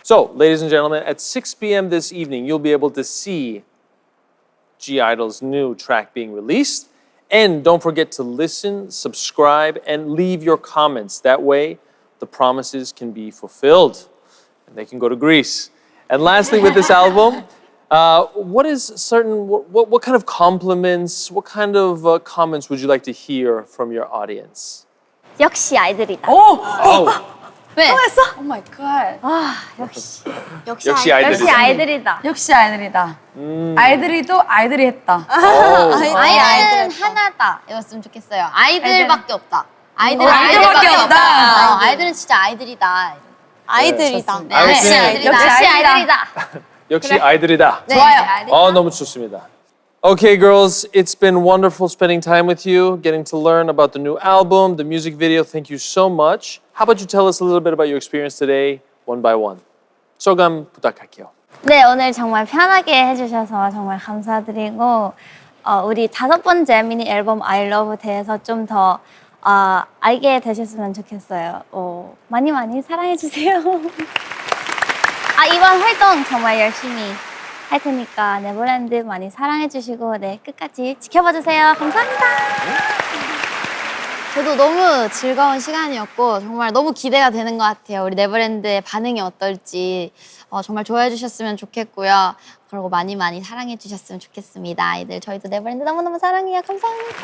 So, ladies and gentlemen, at 6 p.m. this evening, you'll be able to see G-Idol's new track being released. And don't forget to listen, subscribe, and leave your comments. That way, the promises can be fulfilled and they can go to Greece. And lastly, with this album, what kind of compliments, what kind of comments would you like to hear from your audience? 역시 아이들이다. 왜? 오 마이 갓. 역시 역시 아이들이다. 아이들이다. 역시 아이들이다. 아이들이도 아이들이 했다. 아이들은 하나다 이었으면 좋겠어요. 아이들밖에 없다. 아이들밖에 없다. 아이들은 진짜 아이들이다. 아이들이다. 네. 역시 아이들이다. 역시 아이들이다. 역시 아이들이다. 네. 좋아요. 너무 좋습니다. Okay, girls, it's been wonderful spending time with you, getting to learn about the new album, the music video. Thank you so much. How about you tell us a little bit about your experience today, one by one? 소감 부탁할게요. 네, 오늘 정말 편하게 해주셔서 정말 감사드리고 우리 5번째 미니 앨범 I Love 대해서 좀 더 알게 되셨으면 좋겠어요. 많이 많이 사랑해주세요. 이번 활동 정말 열심히 할 테니까 네버랜드 많이 사랑해주시고 네, 끝까지 지켜봐주세요. 감사합니다. 저도 너무 즐거운 시간이었고 정말 너무 기대가 되는 것 같아요. 우리 네버랜드의 반응이 어떨지 정말 좋아해 주셨으면 좋겠고요. 그리고 많이 많이 사랑해 주셨으면 좋겠습니다. 아이들 저희도 네버랜드 너무너무 사랑해요. 감사합니다.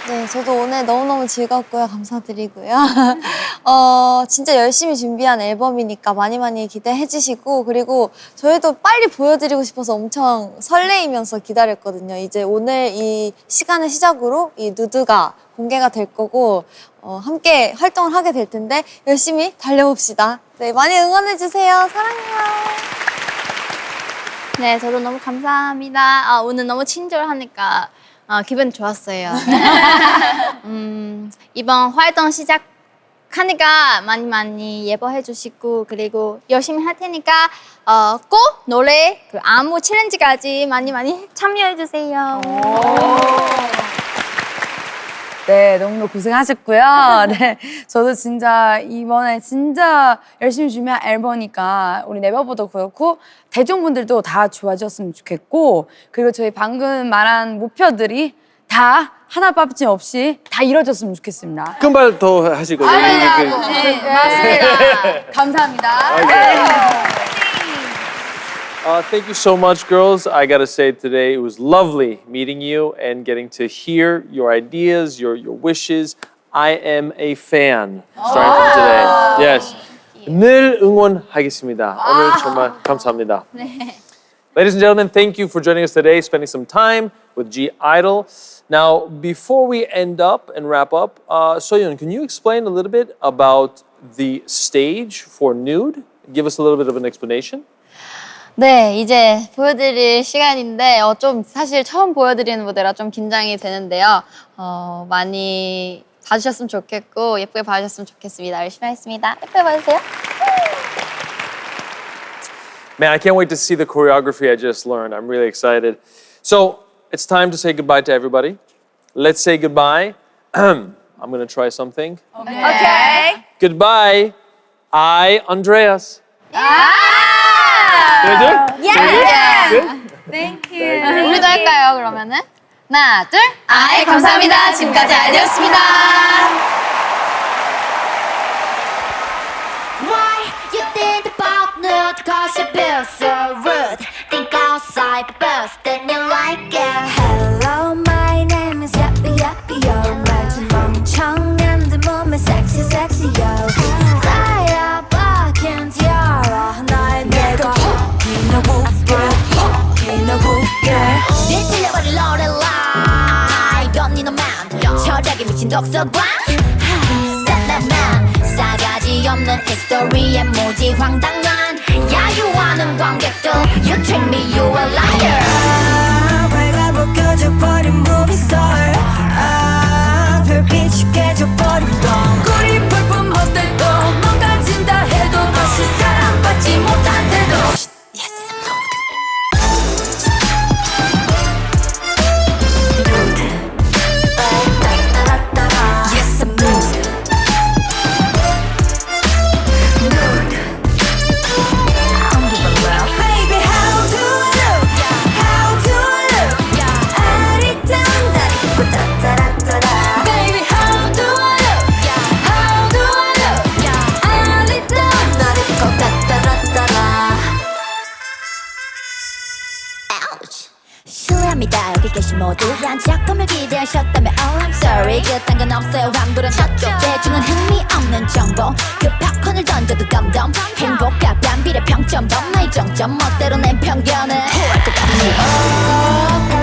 네, 저도 오늘 너무너무 즐겁고요. 감사드리고요. 진짜 열심히 준비한 앨범이니까 많이 많이 기대해 주시고, 그리고 저희도 빨리 보여드리고 싶어서 엄청 설레이면서 기다렸거든요. 이제 오늘 이 시간을 시작으로 이 누드가 공개가 될 거고, 함께 활동을 하게 될 텐데, 열심히 달려봅시다. 네, 많이 응원해 주세요. 사랑해요. 네, 저도 너무 감사합니다. 오늘 너무 친절하니까 기분 좋았어요. 이번 활동 시작하니까 많이 많이 예뻐해 주시고 그리고 열심히 할 테니까 꼭 노래 그 안무 챌린지까지 많이 많이 참여해 주세요. 네, 너무너무 고생하셨고요. 네, 저도 진짜 이번에 진짜 열심히 준비한 앨범이니까 우리 네버보도 그렇고 대중분들도 다 좋아졌으면 좋겠고 그리고 저희 방금 말한 목표들이 다 하나 빠짐 없이 다 이루어졌으면 좋겠습니다. 금발 더 하시고. 네, 맞습니다. 감사합니다. Thank you so much, girls. I gotta say today it was lovely meeting you and getting to hear your ideas, your wishes. I am a fan starting from today. Yes. 늘 응원하겠습니다. 오늘 정말 감사합니다. Ladies and gentlemen, thank you for joining us today, spending some time with G-Idol. Now, before we end up and wrap up, Soyeon, can you explain a little bit about the stage for Nude? Give us a little bit of an explanation. 네, 이제 보여드릴 시간인데 좀 사실 처음 보여드리는 무대라 좀 긴장이 되는데요. 많이 봐주셨으면 좋겠고 예쁘게 봐주셨으면 좋겠습니다. 열심히 하겠습니다. 예쁘게 봐주세요. Man, I can't wait to see the choreography I just learned. I'm really excited. So, it's time to say goodbye to everybody. Let's say goodbye. I'm going to try something. Okay. Goodbye. I, Andreas. Thank you. 우리도 할까요, 그러면은? 하나, 둘. 아이, 감사합니다. 지금까지 아이디였습니다. Why you think about nude? Cause you feel so rude. Think outside the box, then you like it. Hello, my name is Yappy Yappy Yo. 말좀 멍청한데 몸에 sexy sexy yo. Fly up. 미친 독서관 싼나만 싸가지 없는 히스토리에 무지 황당한 야유하는 관객들 You treat me you a liar 밝아버 꺼져버린 movie star 별빛이 깨져버린 밤 꿀이 불품 헛되고 망가진다 해도 다시 사랑받지 못한 태도 Yes I'm mood Mood I don't give a love Baby how do I look How do I look 아리따운 날 입고 따따라따라 Baby how do I look How do I look 아리따운 날 입고 따따라따라 Ouch. 실례합니다 여기 계신 모두 한 작품을 기대하셨다면 Oh I'm sorry 그딴 건 없어요 환불은 저쪽 대중은 흥미없는 정보 그 팝콘을 던져도 덤덤 행복과 반비례 평점 범나의 정점 멋대로 낸 편견은 후할 것 같니